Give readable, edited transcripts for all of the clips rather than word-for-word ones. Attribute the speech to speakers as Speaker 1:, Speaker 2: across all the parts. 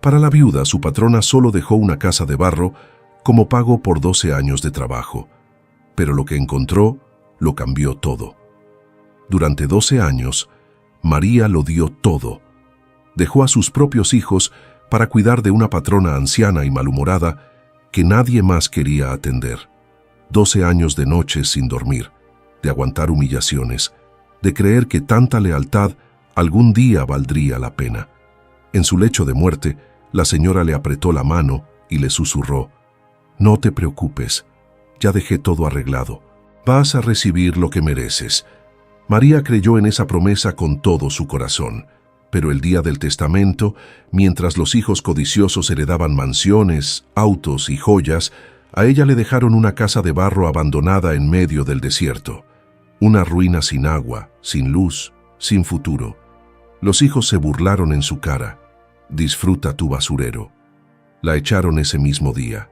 Speaker 1: Para la viuda, su patrona solo dejó una casa de barro como pago por 12 años de trabajo. Pero lo que encontró lo cambió todo. Durante 12 años, María lo dio todo. Dejó a sus propios hijos para cuidar de una patrona anciana y malhumorada que nadie más quería atender. 12 años de noches sin dormir, de aguantar humillaciones, de creer que tanta lealtad algún día valdría la pena. En su lecho de muerte, la señora le apretó la mano y le susurró: «No te preocupes, ya dejé todo arreglado. Vas a recibir lo que mereces». María creyó en esa promesa con todo su corazón, pero el día del testamento, mientras los hijos codiciosos heredaban mansiones, autos y joyas, a ella le dejaron una casa de barro abandonada en medio del desierto, una ruina sin agua, sin luz, sin futuro. Los hijos se burlaron en su cara: «Disfruta tu basurero». La echaron ese mismo día.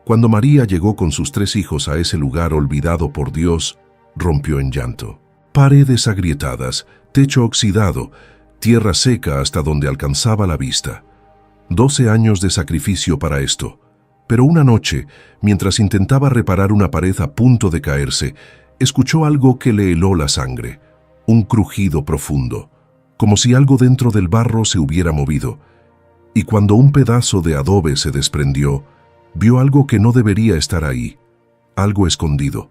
Speaker 1: Cuando María llegó con sus 3 hijos a ese lugar olvidado por Dios, rompió en llanto. Paredes agrietadas, techo oxidado, tierra seca hasta donde alcanzaba la vista. 12 años de sacrificio para esto. Pero una noche, mientras intentaba reparar una pared a punto de caerse, escuchó algo que le heló la sangre. Un crujido profundo, como si algo dentro del barro se hubiera movido. Y cuando un pedazo de adobe se desprendió, vio algo que no debería estar ahí, algo escondido,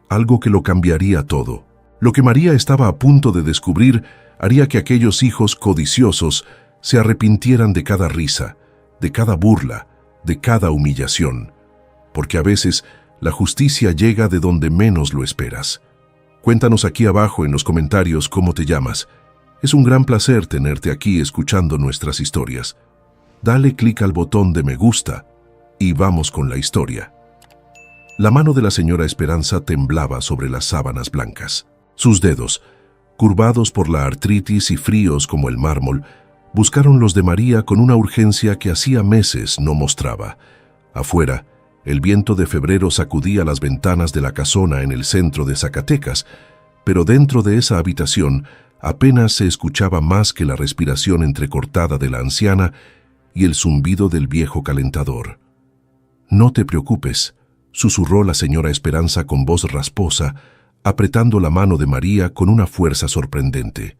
Speaker 1: algo que lo cambiaría todo. Lo que María estaba a punto de descubrir haría que aquellos hijos codiciosos se arrepintieran de cada risa, de cada burla, de cada humillación, porque a veces la justicia llega de donde menos lo esperas. Cuéntanos aquí abajo en los comentarios cómo te llamas. Es un gran placer tenerte aquí escuchando nuestras historias. Dale clic al botón de me gusta y vamos con la historia. La mano de la señora Esperanza temblaba sobre las sábanas blancas. Sus dedos, curvados por la artritis y fríos como el mármol, buscaron los de María con una urgencia que hacía meses no mostraba. Afuera, el viento de febrero sacudía las ventanas de la casona en el centro de Zacatecas, pero dentro de esa habitación apenas se escuchaba más que la respiración entrecortada de la anciana y el zumbido del viejo calentador. «No te preocupes», susurró la señora Esperanza con voz rasposa, apretando la mano de María con una fuerza sorprendente.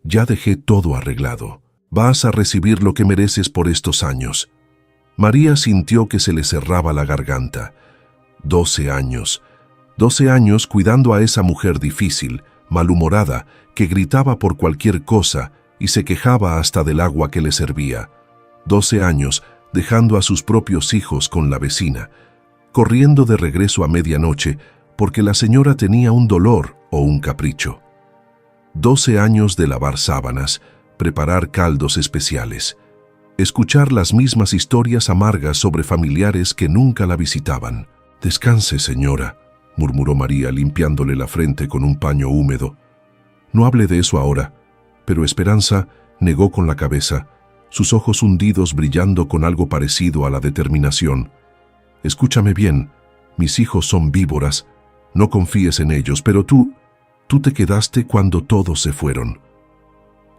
Speaker 1: «Ya dejé todo arreglado. Vas a recibir lo que mereces por estos años». María sintió que se le cerraba la garganta. 12 años. 12 años cuidando a esa mujer difícil, malhumorada, que gritaba por cualquier cosa y se quejaba hasta del agua que le servía. 12 años dejando a sus propios hijos con la vecina, corriendo de regreso a medianoche porque la señora tenía un dolor o un capricho. 12 años de lavar sábanas, preparar caldos especiales, escuchar las mismas historias amargas sobre familiares que nunca la visitaban. «Descanse, señora», murmuró María limpiándole la frente con un paño húmedo. «No hable de eso ahora». Pero Esperanza negó con la cabeza, sus ojos hundidos brillando con algo parecido a la determinación. «Escúchame bien, mis hijos son víboras, no confíes en ellos, pero tú te quedaste cuando todos se fueron».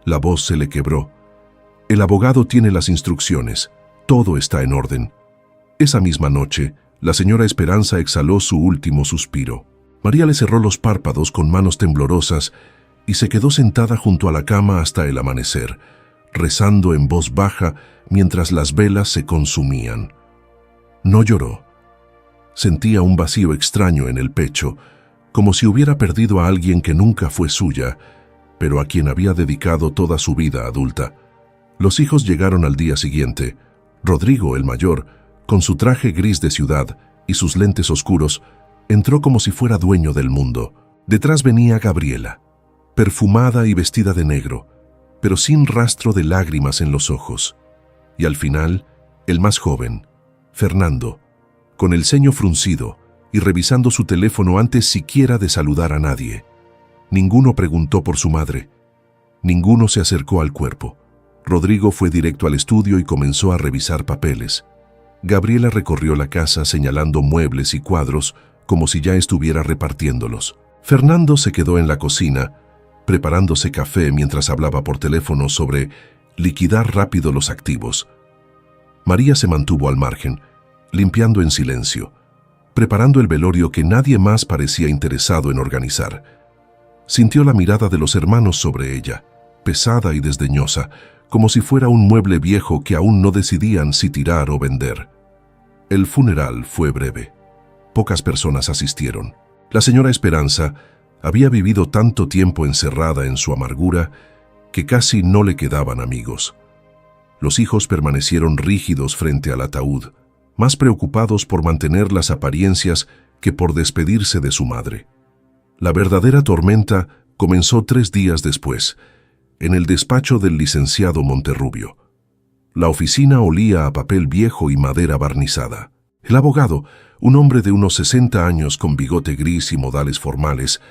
Speaker 1: La voz se le quebró. «El abogado tiene las instrucciones, todo está en orden». Esa misma noche, la señora Esperanza exhaló su último suspiro. María le cerró los párpados con manos temblorosas y se quedó sentada junto a la cama hasta el amanecer, rezando en voz baja mientras las velas se consumían. No lloró. Sentía un vacío extraño en el pecho, como si hubiera perdido a alguien que nunca fue suya, pero a quien había dedicado toda su vida adulta. Los hijos llegaron al día siguiente. Rodrigo, el mayor, con su traje gris de ciudad y sus lentes oscuros, entró como si fuera dueño del mundo. Detrás venía Gabriela, perfumada y vestida de negro, pero sin rastro de lágrimas en los ojos. Y al final, el más joven, Fernando, con el ceño fruncido y revisando su teléfono antes siquiera de saludar a nadie. Ninguno preguntó por su madre. Ninguno se acercó al cuerpo. Rodrigo fue directo al estudio y comenzó a revisar papeles. Gabriela recorrió la casa señalando muebles y cuadros como si ya estuviera repartiéndolos. Fernando se quedó en la cocina, preparándose café mientras hablaba por teléfono sobre liquidar rápido los activos. María se mantuvo al margen, limpiando en silencio, preparando el velorio que nadie más parecía interesado en organizar. Sintió la mirada de los hermanos sobre ella, pesada y desdeñosa, como si fuera un mueble viejo que aún no decidían si tirar o vender. El funeral fue breve. Pocas personas asistieron. La señora Esperanza había vivido tanto tiempo encerrada en su amargura que casi no le quedaban amigos. Los hijos permanecieron rígidos frente al ataúd, más preocupados por mantener las apariencias que por despedirse de su madre. La verdadera tormenta comenzó 3 días después, en el despacho del licenciado Monterrubio. La oficina olía a papel viejo y madera barnizada. El abogado, un hombre de unos 60 años con bigote gris y modales formales,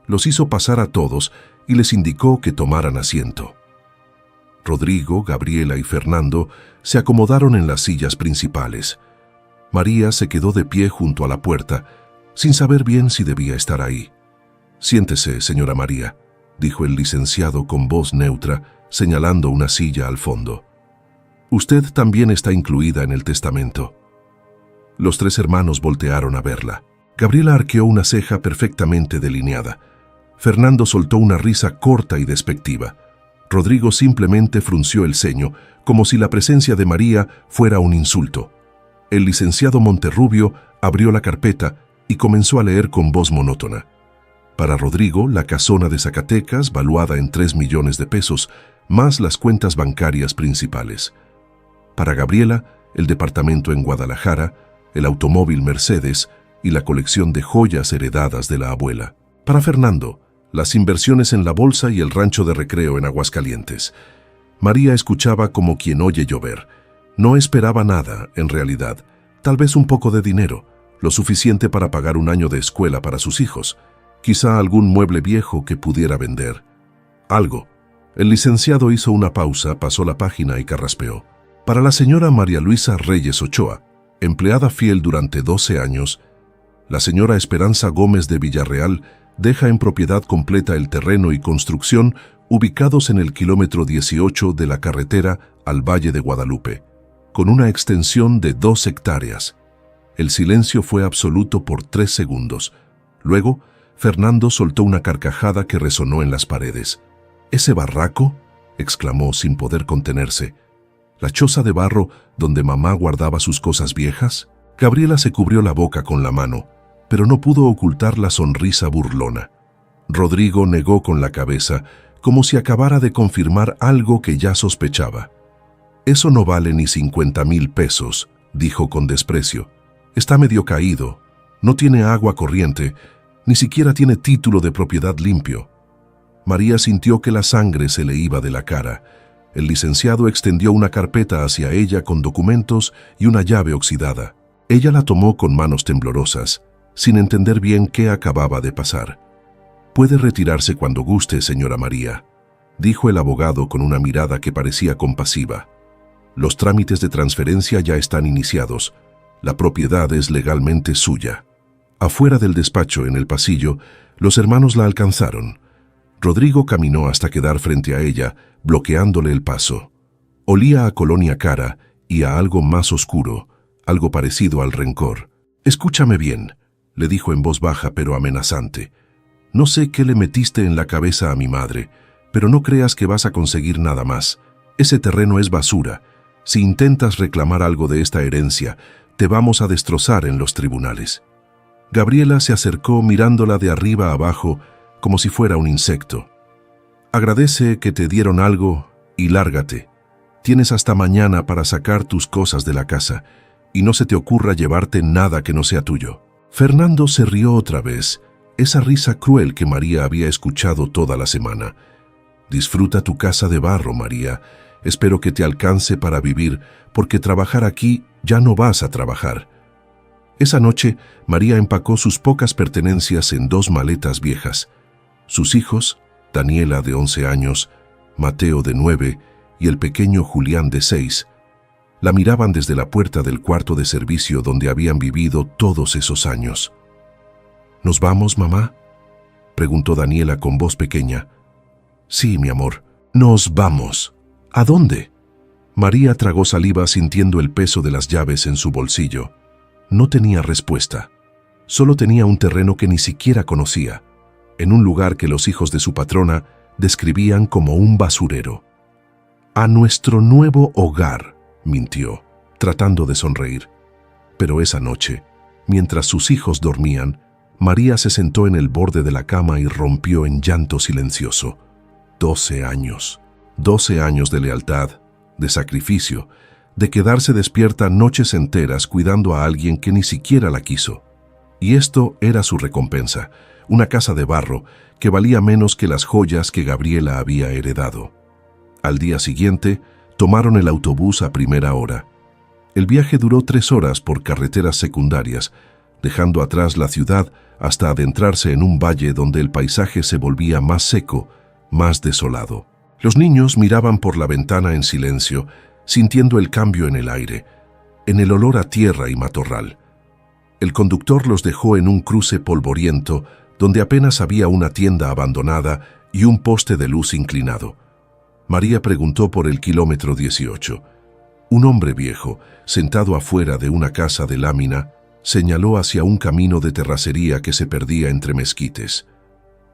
Speaker 1: los hizo pasar a todos y les indicó que tomaran asiento. Rodrigo, Gabriela y Fernando se acomodaron en las sillas principales. María se quedó de pie junto a la puerta, sin saber bien si debía estar ahí. «Siéntese, señora María», dijo el licenciado con voz neutra, señalando una silla al fondo. «Usted también está incluida en el testamento». Los 3 hermanos voltearon a verla. Gabriela arqueó una ceja perfectamente delineada. Fernando soltó una risa corta y despectiva. Rodrigo simplemente frunció el ceño, como si la presencia de María fuera un insulto. El licenciado Monterrubio abrió la carpeta y comenzó a leer con voz monótona. Para Rodrigo, la casona de Zacatecas, valuada en 3 millones de pesos, más las cuentas bancarias principales. Para Gabriela, el departamento en Guadalajara, el automóvil Mercedes y la colección de joyas heredadas de la abuela. Para Fernando, las inversiones en la bolsa y el rancho de recreo en Aguascalientes. María escuchaba como quien oye llover. No esperaba nada, en realidad. Tal vez un poco de dinero, lo suficiente para pagar un año de escuela para sus hijos. Quizá algún mueble viejo que pudiera vender. Algo. El licenciado hizo una pausa, pasó la página y carraspeó. Para la señora María Luisa Reyes Ochoa, empleada fiel durante 12 años, la señora Esperanza Gómez de Villarreal deja en propiedad completa el terreno y construcción ubicados en el kilómetro 18 de la carretera al Valle de Guadalupe, con una extensión de 2 hectáreas. El silencio fue absoluto por 3 segundos. Luego, Fernando soltó una carcajada que resonó en las paredes. «¿Ese barraco?», exclamó sin poder contenerse. «¿La choza de barro donde mamá guardaba sus cosas viejas?». Gabriela se cubrió la boca con la mano, pero no pudo ocultar la sonrisa burlona. Rodrigo negó con la cabeza, como si acabara de confirmar algo que ya sospechaba. «Eso no vale ni 50,000 pesos», dijo con desprecio. «Está medio caído, no tiene agua corriente, ni siquiera tiene título de propiedad limpio». María sintió que la sangre se le iba de la cara. El licenciado extendió una carpeta hacia ella con documentos y una llave oxidada. Ella la tomó con manos temblorosas, sin entender bien qué acababa de pasar. «Puede retirarse cuando guste, señora María», dijo el abogado con una mirada que parecía compasiva. «Los trámites de transferencia ya están iniciados. La propiedad es legalmente suya». Afuera del despacho, en el pasillo, los hermanos la alcanzaron. Rodrigo caminó hasta quedar frente a ella, bloqueándole el paso. Olía a colonia cara y a algo más oscuro, algo parecido al rencor. «Escúchame bien», le dijo en voz baja pero amenazante. «No sé qué le metiste en la cabeza a mi madre, pero no creas que vas a conseguir nada más. Ese terreno es basura. Si intentas reclamar algo de esta herencia, te vamos a destrozar en los tribunales». Gabriela se acercó mirándola de arriba a abajo como si fuera un insecto. «Agradece que te dieron algo y lárgate. Tienes hasta mañana para sacar tus cosas de la casa y no se te ocurra llevarte nada que no sea tuyo». Fernando se rió otra vez, esa risa cruel que María había escuchado toda la semana. «Disfruta tu casa de barro, María. Espero que te alcance para vivir, porque trabajar aquí ya no vas a trabajar». Esa noche, María empacó sus pocas pertenencias en 2 maletas viejas. Sus hijos, Daniela de 11 años, Mateo de 9 y el pequeño Julián de 6, la miraban desde la puerta del cuarto de servicio donde habían vivido todos esos años. «¿Nos vamos, mamá?», preguntó Daniela con voz pequeña. «Sí, mi amor, nos vamos», ¿A dónde? María tragó saliva sintiendo el peso de las llaves en su bolsillo. No tenía respuesta. Solo tenía un terreno que ni siquiera conocía, en un lugar que los hijos de su patrona describían como un basurero. «A nuestro nuevo hogar», mintió, tratando de sonreír. Pero esa noche, mientras sus hijos dormían, María se sentó en el borde de la cama y rompió en llanto silencioso. 12 años. 12 años de lealtad, de sacrificio, de quedarse despierta noches enteras cuidando a alguien que ni siquiera la quiso. Y esto era su recompensa, una casa de barro que valía menos que las joyas que Gabriela había heredado. Al día siguiente, tomaron el autobús a primera hora. El viaje duró 3 horas por carreteras secundarias, dejando atrás la ciudad hasta adentrarse en un valle donde el paisaje se volvía más seco, más desolado. Los niños miraban por la ventana en silencio, sintiendo el cambio en el aire, en el olor a tierra y matorral. El conductor los dejó en un cruce polvoriento donde apenas había una tienda abandonada y un poste de luz inclinado. María preguntó por el kilómetro 18. Un hombre viejo, sentado afuera de una casa de lámina, señaló hacia un camino de terracería que se perdía entre mezquites.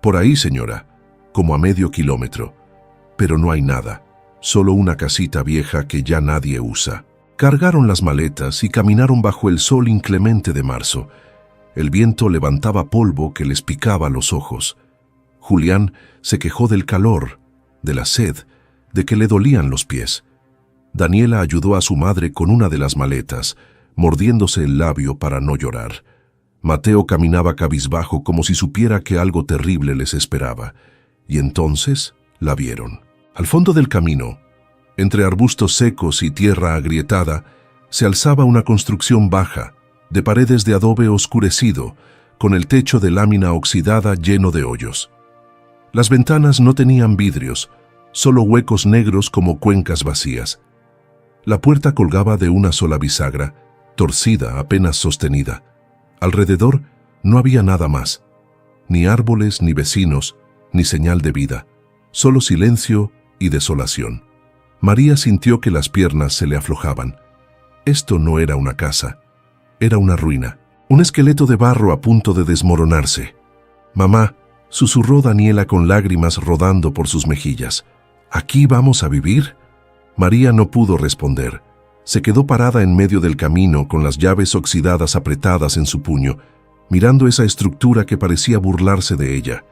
Speaker 1: «Por ahí, señora, como a medio kilómetro. Pero no hay nada, solo una casita vieja que ya nadie usa». Cargaron las maletas y caminaron bajo el sol inclemente de marzo. El viento levantaba polvo que les picaba los ojos. Julián se quejó del calor, de la sed, de que le dolían los pies. Daniela ayudó a su madre con una de las maletas, mordiéndose el labio para no llorar. Mateo caminaba cabizbajo como si supiera que algo terrible les esperaba. Y entonces la vieron. Al fondo del camino, entre arbustos secos y tierra agrietada, se alzaba una construcción baja, de paredes de adobe oscurecido, con el techo de lámina oxidada lleno de hoyos. Las ventanas no tenían vidrios, solo huecos negros como cuencas vacías. La puerta colgaba de una sola bisagra, torcida, apenas sostenida. Alrededor no había nada más, ni árboles, ni vecinos, ni señal de vida, solo silencio y desolación. María sintió que las piernas se le aflojaban. Esto no era una casa, era una ruina, un esqueleto de barro a punto de desmoronarse. «Mamá», susurró Daniela con lágrimas rodando por sus mejillas. «¿Aquí vamos a vivir?» María no pudo responder. Se quedó parada en medio del camino con las llaves oxidadas apretadas en su puño, mirando esa estructura que parecía burlarse de ella,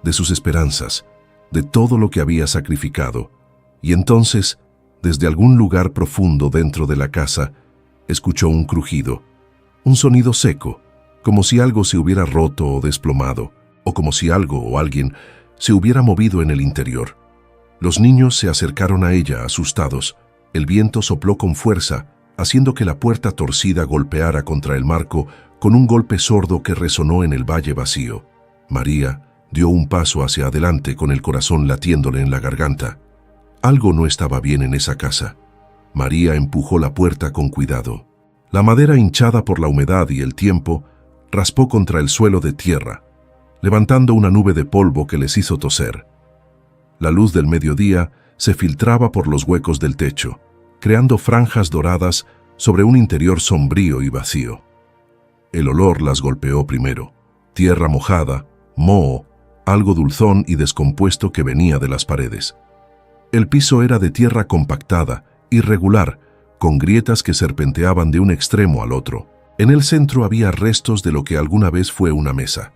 Speaker 1: de sus esperanzas, de todo lo que había sacrificado. Y entonces, desde algún lugar profundo dentro de la casa, escuchó un crujido, un sonido seco, como si algo se hubiera roto o desplomado, o como si algo o alguien se hubiera movido en el interior. Los niños se acercaron a ella, asustados. El viento sopló con fuerza, haciendo que la puerta torcida golpeara contra el marco con un golpe sordo que resonó en el valle vacío. María dio un paso hacia adelante con el corazón latiéndole en la garganta. Algo no estaba bien en esa casa. María empujó la puerta con cuidado. La madera hinchada por la humedad y el tiempo raspó contra el suelo de tierra, levantando una nube de polvo que les hizo toser. La luz del mediodía se filtraba por los huecos del techo, creando franjas doradas sobre un interior sombrío y vacío. El olor las golpeó primero. Tierra mojada, moho, algo dulzón y descompuesto que venía de las paredes. El piso era de tierra compactada, irregular, con grietas que serpenteaban de un extremo al otro. En el centro había restos de lo que alguna vez fue una mesa.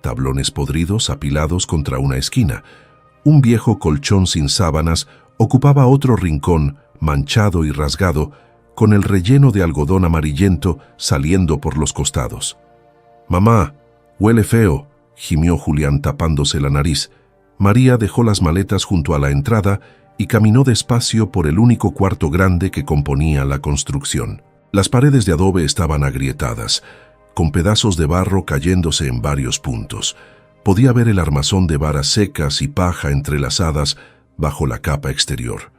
Speaker 1: Tablones podridos apilados contra una esquina. Un viejo colchón sin sábanas ocupaba otro rincón, manchado y rasgado, con el relleno de algodón amarillento saliendo por los costados. «Mamá, huele feo», gimió Julián tapándose la nariz. María dejó las maletas junto a la entrada y caminó despacio por el único cuarto grande que componía la construcción. Las paredes de adobe estaban agrietadas, con pedazos de barro cayéndose en varios puntos. Podía ver el armazón de varas secas y paja entrelazadas bajo la capa exterior.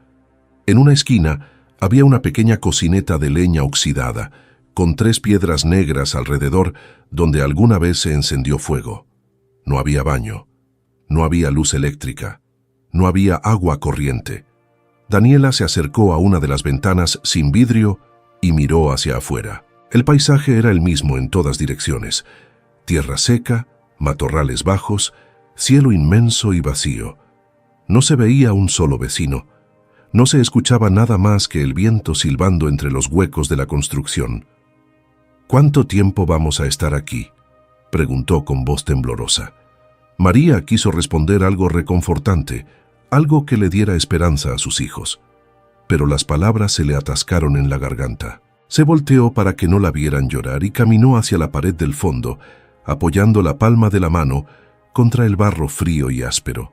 Speaker 1: En una esquina había una pequeña cocineta de leña oxidada, con 3 piedras negras alrededor donde alguna vez se encendió fuego. No había baño, no había luz eléctrica, no había agua corriente. Daniela se acercó a una de las ventanas sin vidrio y miró hacia afuera. El paisaje era el mismo en todas direcciones. Tierra seca, matorrales bajos, cielo inmenso y vacío. No se veía un solo vecino. No se escuchaba nada más que el viento silbando entre los huecos de la construcción. «¿Cuánto tiempo vamos a estar aquí?», preguntó con voz temblorosa. María quiso responder algo reconfortante, algo que le diera esperanza a sus hijos. Pero las palabras se le atascaron en la garganta. Se volteó para que no la vieran llorar y caminó hacia la pared del fondo, apoyando la palma de la mano contra el barro frío y áspero.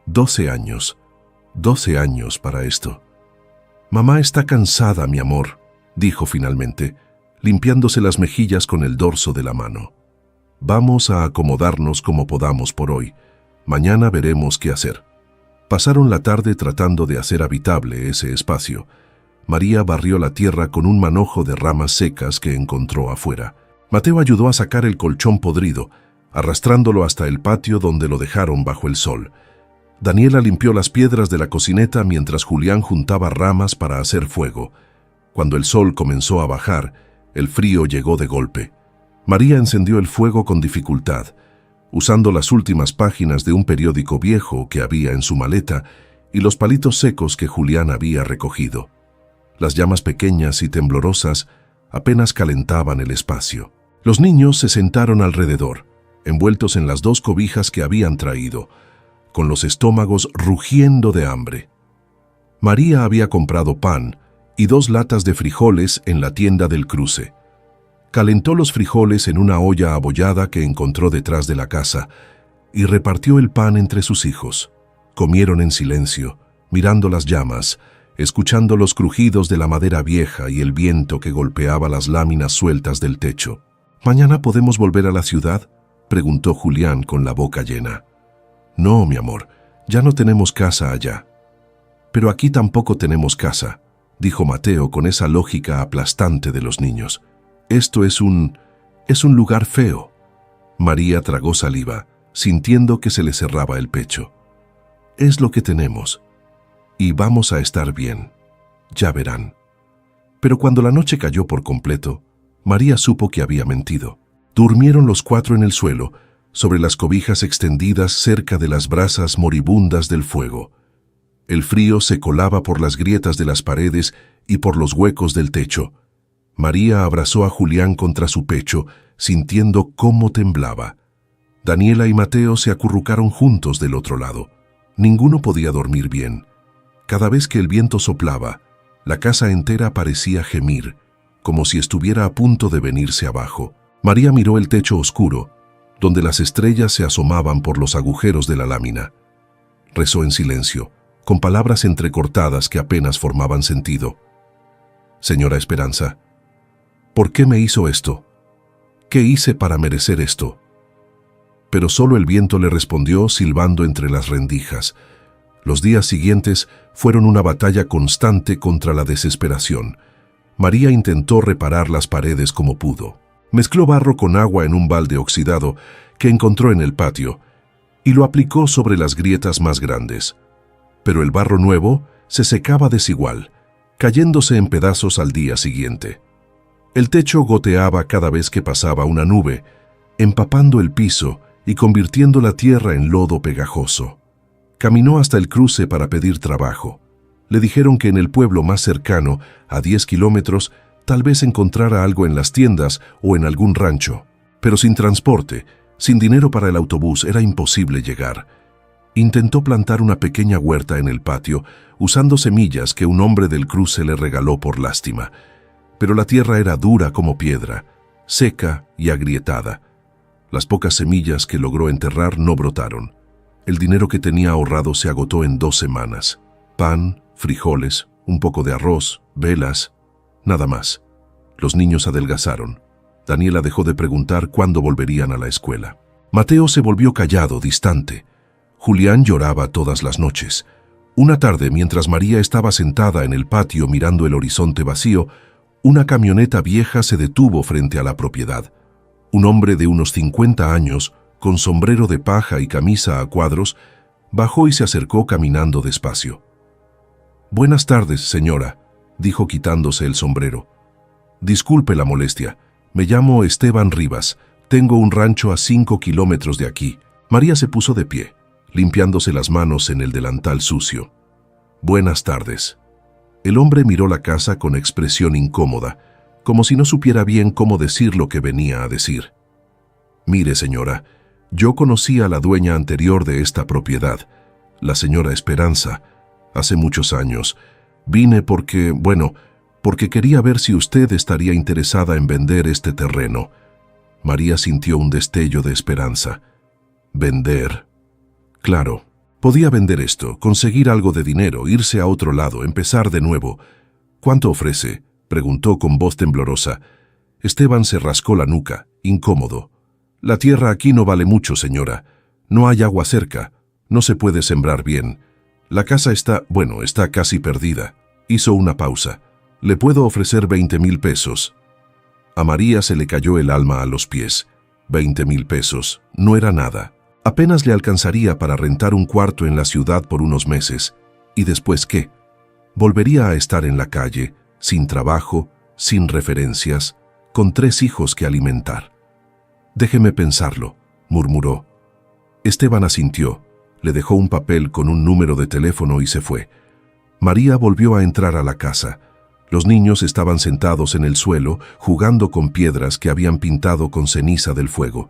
Speaker 1: 12 años para esto. «Mamá está cansada, mi amor», dijo finalmente, limpiándose las mejillas con el dorso de la mano. «Vamos a acomodarnos como podamos por hoy. Mañana veremos qué hacer». Pasaron la tarde tratando de hacer habitable ese espacio. María barrió la tierra con un manojo de ramas secas que encontró afuera. Mateo ayudó a sacar el colchón podrido, arrastrándolo hasta el patio donde lo dejaron bajo el sol. Daniela limpió las piedras de la cocineta mientras Julián juntaba ramas para hacer fuego. Cuando el sol comenzó a bajar, el frío llegó de golpe. María encendió el fuego con dificultad, usando las últimas páginas de un periódico viejo que había en su maleta y los palitos secos que Julián había recogido. Las llamas pequeñas y temblorosas apenas calentaban el espacio. Los niños se sentaron alrededor, envueltos en las 2 cobijas que habían traído, con los estómagos rugiendo de hambre. María había comprado pan y 2 latas de frijoles en la tienda del cruce. Calentó los frijoles en una olla abollada que encontró detrás de la casa y repartió el pan entre sus hijos. Comieron en silencio, mirando las llamas, escuchando los crujidos de la madera vieja y el viento que golpeaba las láminas sueltas del techo. «¿Mañana podemos volver a la ciudad?», preguntó Julián con la boca llena. «No, mi amor, ya no tenemos casa allá». «Pero aquí tampoco tenemos casa», dijo Mateo con esa lógica aplastante de los niños. «Esto es un lugar feo». María tragó saliva, sintiendo que se le cerraba el pecho. «Es lo que tenemos. Y vamos a estar bien. Ya verán». Pero cuando la noche cayó por completo, María supo que había mentido. Durmieron los 4 en el suelo, sobre las cobijas extendidas cerca de las brasas moribundas del fuego. El frío se colaba por las grietas de las paredes y por los huecos del techo. María abrazó a Julián contra su pecho, sintiendo cómo temblaba. Daniela y Mateo se acurrucaron juntos del otro lado. Ninguno podía dormir bien. Cada vez que el viento soplaba, la casa entera parecía gemir, como si estuviera a punto de venirse abajo. María miró el techo oscuro, donde las estrellas se asomaban por los agujeros de la lámina. Rezó en silencio, con palabras entrecortadas que apenas formaban sentido. «Señora Esperanza, ¿por qué me hizo esto? ¿Qué hice para merecer esto?». Pero solo el viento le respondió silbando entre las rendijas. Los días siguientes fueron una batalla constante contra la desesperación. María intentó reparar las paredes como pudo. Mezcló barro con agua en un balde oxidado que encontró en el patio y lo aplicó sobre las grietas más grandes. Pero el barro nuevo se secaba desigual, cayéndose en pedazos al día siguiente. El techo goteaba cada vez que pasaba una nube, empapando el piso y convirtiendo la tierra en lodo pegajoso. Caminó hasta el cruce para pedir trabajo. Le dijeron que en el pueblo más cercano, a 10 kilómetros, tal vez encontrara algo en las tiendas o en algún rancho. Pero sin transporte, sin dinero para el autobús, era imposible llegar. Intentó plantar una pequeña huerta en el patio, usando semillas que un hombre del cruce le regaló por lástima. Pero la tierra era dura como piedra, seca y agrietada. Las pocas semillas que logró enterrar no brotaron. El dinero que tenía ahorrado se agotó en 2 semanas. Pan, frijoles, un poco de arroz, velas, nada más. Los niños adelgazaron. Daniela dejó de preguntar cuándo volverían a la escuela. Mateo se volvió callado, distante. Julián lloraba todas las noches. Una tarde, mientras María estaba sentada en el patio mirando el horizonte vacío, una camioneta vieja se detuvo frente a la propiedad. Un hombre de unos 50 años, con sombrero de paja y camisa a cuadros, bajó y se acercó caminando despacio. Buenas tardes, señora, dijo quitándose el sombrero. Disculpe la molestia. Me llamo Esteban Rivas. Tengo un rancho a 5 kilómetros de aquí. María se puso de pie, limpiándose las manos en el delantal sucio. Buenas tardes. El hombre miró la casa con expresión incómoda, como si no supiera bien cómo decir lo que venía a decir. Mire, señora, yo conocí a la dueña anterior de esta propiedad, la señora Esperanza, hace muchos años. Vine porque quería ver si usted estaría interesada en vender este terreno. María sintió un destello de esperanza. ¿Vender? Claro, podía vender esto, conseguir algo de dinero, irse a otro lado, empezar de nuevo. ¿Cuánto ofrece?, preguntó con voz temblorosa. Esteban se rascó la nuca, incómodo. La tierra aquí no vale mucho, señora. No hay agua cerca. No se puede sembrar bien. La casa está casi perdida. Hizo una pausa. Le puedo ofrecer 20,000 pesos. A María se le cayó el alma a los pies. 20,000 pesos. No era nada. Apenas le alcanzaría para rentar un cuarto en la ciudad por unos meses. ¿Y después qué? Volvería a estar en la calle, sin trabajo, sin referencias, con 3 hijos que alimentar. Déjeme pensarlo, murmuró. Esteban asintió, le dejó un papel con un número de teléfono y se fue. María volvió a entrar a la casa. Los niños estaban sentados en el suelo, jugando con piedras que habían pintado con ceniza del fuego.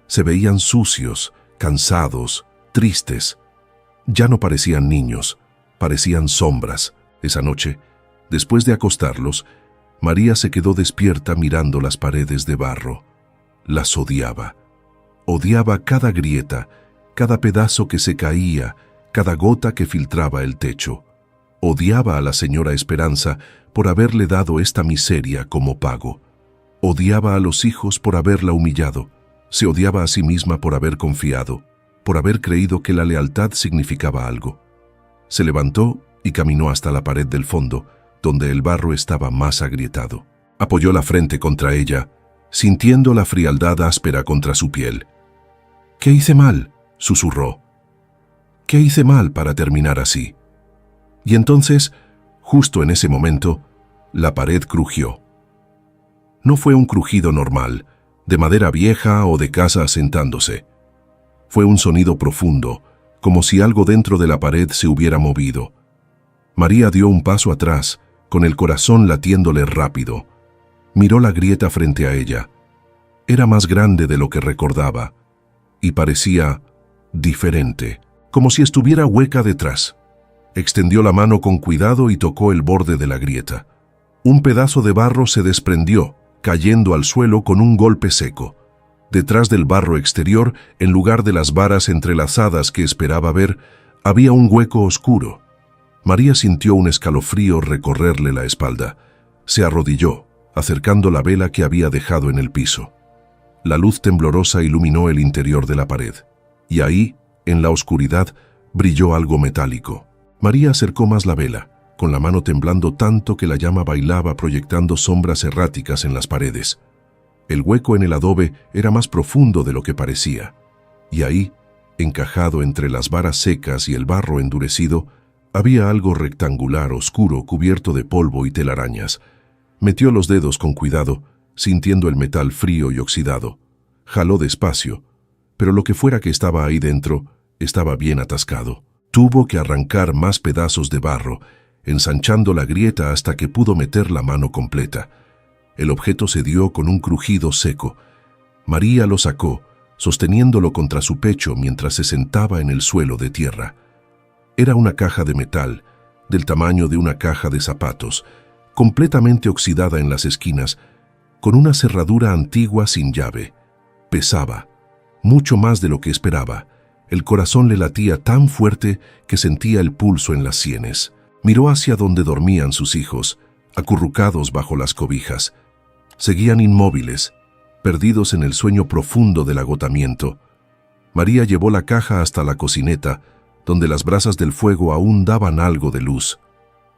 Speaker 1: Se veían sucios, cansados, tristes. Ya no parecían niños, parecían sombras. Esa noche, después de acostarlos, María se quedó despierta mirando las paredes de barro. Las odiaba. Odiaba cada grieta, cada pedazo que se caía, cada gota que filtraba el techo. Odiaba a la señora Esperanza por haberle dado esta miseria como pago. Odiaba a los hijos por haberla humillado. Se odiaba a sí misma por haber confiado, por haber creído que la lealtad significaba algo. Se levantó y caminó hasta la pared del fondo, donde el barro estaba más agrietado. Apoyó la frente contra ella, sintiendo la frialdad áspera contra su piel. «¿Qué hice mal?», susurró. «¿Qué hice mal para terminar así?». Y entonces, justo en ese momento, la pared crujió. No fue un crujido normal, de madera vieja o de casa asentándose. Fue un sonido profundo, como si algo dentro de la pared se hubiera movido. María dio un paso atrás, con el corazón latiéndole rápido. Miró la grieta frente a ella. Era más grande de lo que recordaba, y parecía diferente, como si estuviera hueca detrás. Extendió la mano con cuidado y tocó el borde de la grieta. Un pedazo de barro se desprendió, cayendo al suelo con un golpe seco. Detrás del barro exterior, en lugar de las varas entrelazadas que esperaba ver, había un hueco oscuro. María sintió un escalofrío recorrerle la espalda. Se arrodilló, acercando la vela que había dejado en el piso. La luz temblorosa iluminó el interior de la pared, y ahí, en la oscuridad, brilló algo metálico. María acercó más la vela, con la mano temblando tanto que la llama bailaba proyectando sombras erráticas en las paredes. El hueco en el adobe era más profundo de lo que parecía, y ahí, encajado entre las varas secas y el barro endurecido, había algo rectangular oscuro cubierto de polvo y telarañas. Metió los dedos con cuidado, sintiendo el metal frío y oxidado. Jaló despacio, pero lo que fuera que estaba ahí dentro estaba bien atascado. Tuvo que arrancar más pedazos de barro, ensanchando la grieta hasta que pudo meter la mano completa. El objeto se dio con un crujido seco. María lo sacó, sosteniéndolo contra su pecho mientras se sentaba en el suelo de tierra. Era una caja de metal, del tamaño de una caja de zapatos, completamente oxidada en las esquinas, con una cerradura antigua sin llave. Pesaba, mucho más de lo que esperaba. El corazón le latía tan fuerte que sentía el pulso en las sienes. Miró hacia donde dormían sus hijos, acurrucados bajo las cobijas. Seguían inmóviles, perdidos en el sueño profundo del agotamiento. María llevó la caja hasta la cocineta, donde las brasas del fuego aún daban algo de luz.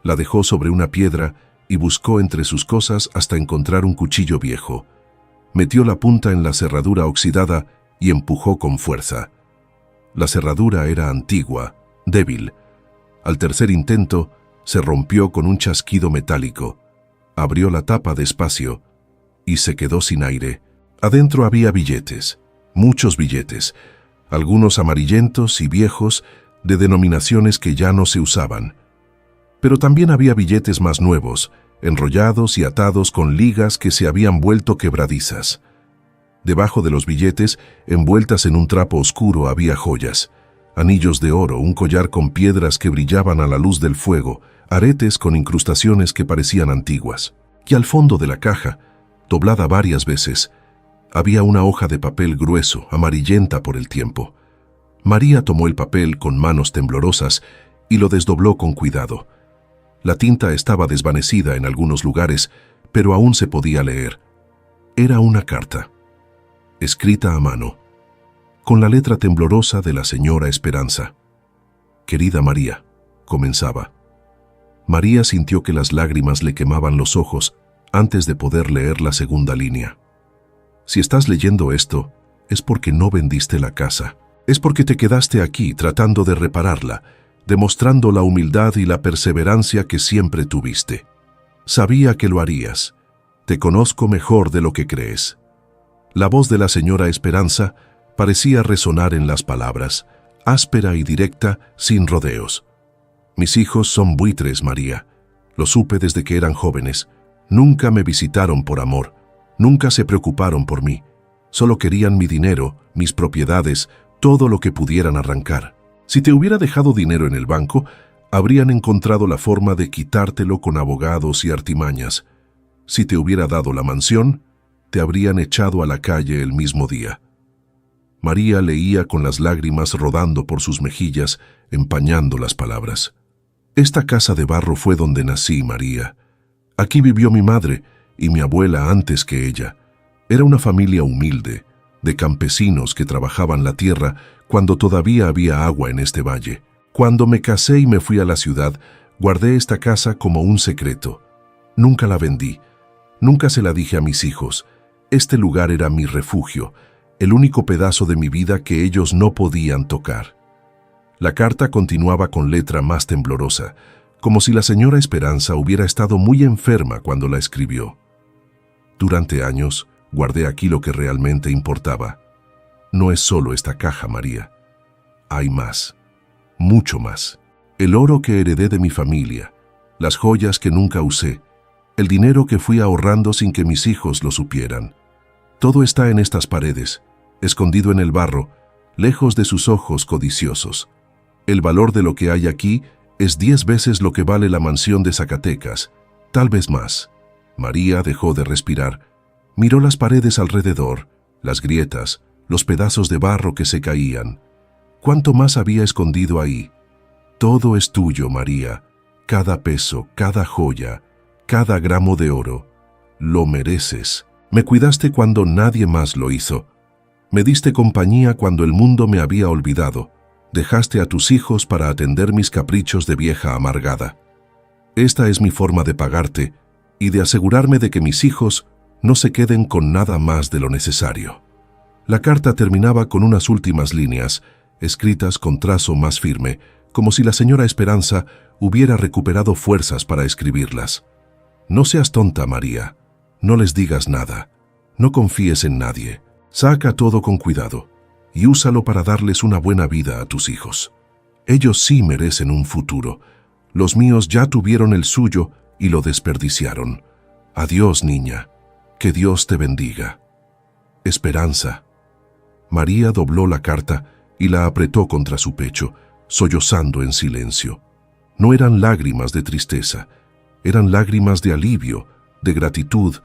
Speaker 1: La dejó sobre una piedra y buscó entre sus cosas hasta encontrar un cuchillo viejo. Metió la punta en la cerradura oxidada y empujó con fuerza. La cerradura era antigua, débil. Al tercer intento, se rompió con un chasquido metálico. Abrió la tapa despacio y se quedó sin aire. Adentro había billetes, muchos billetes, algunos amarillentos y viejos, de denominaciones que ya no se usaban. Pero también había billetes más nuevos, enrollados y atados con ligas que se habían vuelto quebradizas. Debajo de los billetes, envueltas en un trapo oscuro, había joyas, anillos de oro, un collar con piedras que brillaban a la luz del fuego, aretes con incrustaciones que parecían antiguas. Y al fondo de la caja, doblada varias veces, había una hoja de papel grueso, amarillenta por el tiempo. María tomó el papel con manos temblorosas y lo desdobló con cuidado. La tinta estaba desvanecida en algunos lugares, pero aún se podía leer. Era una carta, escrita a mano, con la letra temblorosa de la señora Esperanza. «Querida María», comenzaba. María sintió que las lágrimas le quemaban los ojos antes de poder leer la segunda línea. «Si estás leyendo esto, es porque no vendiste la casa. Es porque te quedaste aquí tratando de repararla, demostrando la humildad y la perseverancia que siempre tuviste. Sabía que lo harías. Te conozco mejor de lo que crees». La voz de la señora Esperanza parecía resonar en las palabras, áspera y directa, sin rodeos. «Mis hijos son buitres, María. Lo supe desde que eran jóvenes. Nunca me visitaron por amor. Nunca se preocuparon por mí. Solo querían mi dinero, mis propiedades, todo lo que pudieran arrancar. Si te hubiera dejado dinero en el banco, habrían encontrado la forma de quitártelo con abogados y artimañas. Si te hubiera dado la mansión, te habrían echado a la calle el mismo día». María leía con las lágrimas rodando por sus mejillas, empañando las palabras. «Esta casa de barro fue donde nací, María. Aquí vivió mi madre y mi abuela antes que ella. Era una familia humilde, de campesinos que trabajaban la tierra cuando todavía había agua en este valle. Cuando me casé y me fui a la ciudad, guardé esta casa como un secreto. Nunca la vendí, nunca se la dije a mis hijos. Este lugar era mi refugio, el único pedazo de mi vida que ellos no podían tocar». La carta continuaba con letra más temblorosa, como si la señora Esperanza hubiera estado muy enferma cuando la escribió. «Durante años guardé aquí lo que realmente importaba. No es solo esta caja, María. Hay más, mucho más. El oro que heredé de mi familia, las joyas que nunca usé, el dinero que fui ahorrando sin que mis hijos lo supieran. Todo está en estas paredes, escondido en el barro, lejos de sus ojos codiciosos. El valor de lo que hay aquí es 10 veces lo que vale la mansión de Zacatecas, tal vez más». María dejó de respirar. Miró las paredes alrededor, las grietas, los pedazos de barro que se caían. ¿Cuánto más había escondido ahí? «Todo es tuyo, María. Cada peso, cada joya, cada gramo de oro. Lo mereces. Me cuidaste cuando nadie más lo hizo. Me diste compañía cuando el mundo me había olvidado. Dejaste a tus hijos para atender mis caprichos de vieja amargada. Esta es mi forma de pagarte y de asegurarme de que mis hijos no se queden con nada más de lo necesario». La carta terminaba con unas últimas líneas, escritas con trazo más firme, como si la señora Esperanza hubiera recuperado fuerzas para escribirlas. «No seas tonta, María. No les digas nada. No confíes en nadie. Saca todo con cuidado y úsalo para darles una buena vida a tus hijos. Ellos sí merecen un futuro. Los míos ya tuvieron el suyo y lo desperdiciaron. Adiós, niña. Que Dios te bendiga. Esperanza». María dobló la carta y la apretó contra su pecho, sollozando en silencio. No eran lágrimas de tristeza, eran lágrimas de alivio, de gratitud,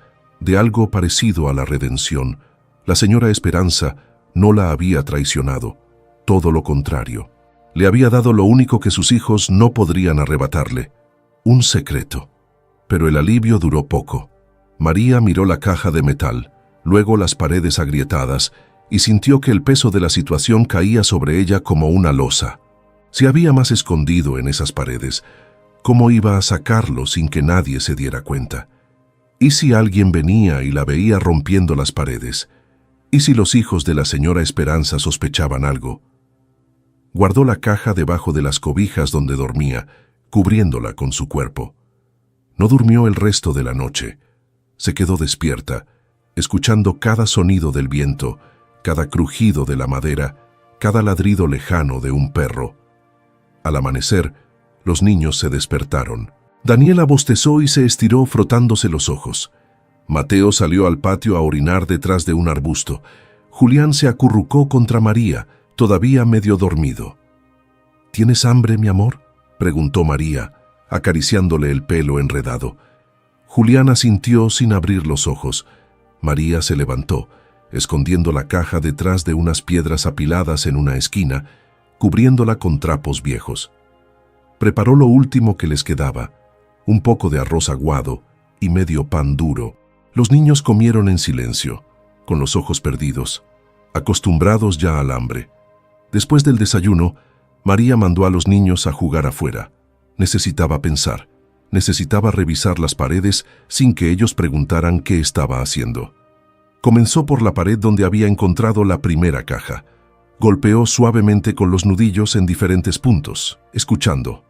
Speaker 1: de algo parecido a la redención. La señora Esperanza no la había traicionado, todo lo contrario. Le había dado lo único que sus hijos no podrían arrebatarle, un secreto. Pero el alivio duró poco. María miró la caja de metal, luego las paredes agrietadas, y sintió que el peso de la situación caía sobre ella como una losa. Si había más escondido en esas paredes, ¿cómo iba a sacarlo sin que nadie se diera cuenta? ¿Y si alguien venía y la veía rompiendo las paredes? ¿Y si los hijos de la señora Esperanza sospechaban algo? Guardó la caja debajo de las cobijas donde dormía, cubriéndola con su cuerpo. No durmió el resto de la noche. Se quedó despierta, escuchando cada sonido del viento, cada crujido de la madera, cada ladrido lejano de un perro. Al amanecer, los niños se despertaron. Daniela bostezó y se estiró frotándose los ojos. Mateo salió al patio a orinar detrás de un arbusto. Julián se acurrucó contra María, todavía medio dormido. ¿Tienes hambre, mi amor?, preguntó María, acariciándole el pelo enredado. Julián asintió sin abrir los ojos. María se levantó, escondiendo la caja detrás de unas piedras apiladas en una esquina, cubriéndola con trapos viejos. Preparó lo último que les quedaba, un poco de arroz aguado y medio pan duro. Los niños comieron en silencio, con los ojos perdidos, acostumbrados ya al hambre. Después del desayuno, María mandó a los niños a jugar afuera. Necesitaba pensar, necesitaba revisar las paredes sin que ellos preguntaran qué estaba haciendo. Comenzó por la pared donde había encontrado la primera caja. Golpeó suavemente con los nudillos en diferentes puntos, escuchando.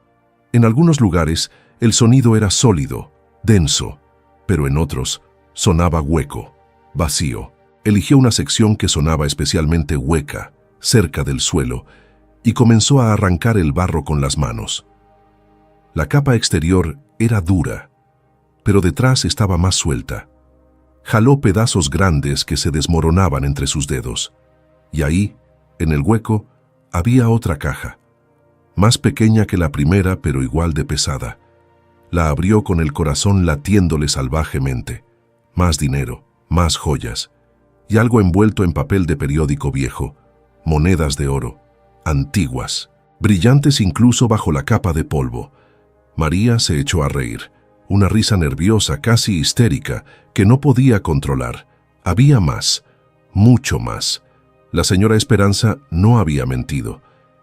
Speaker 1: En algunos lugares, el sonido era sólido, denso, pero en otros sonaba hueco, vacío. Eligió una sección que sonaba especialmente hueca, cerca del suelo, y comenzó a arrancar el barro con las manos. La capa exterior era dura, pero detrás estaba más suelta. Jaló pedazos grandes que se desmoronaban entre sus dedos, y ahí, en el hueco, había otra caja, más pequeña que la primera pero igual de pesada. La abrió con el corazón latiéndole salvajemente. Más dinero, más joyas, y algo envuelto en papel de periódico viejo, monedas de oro, antiguas, brillantes incluso bajo la capa de polvo. María se echó a reír, una risa nerviosa, casi histérica, que no podía controlar. Había más, mucho más. La señora Esperanza no había mentido.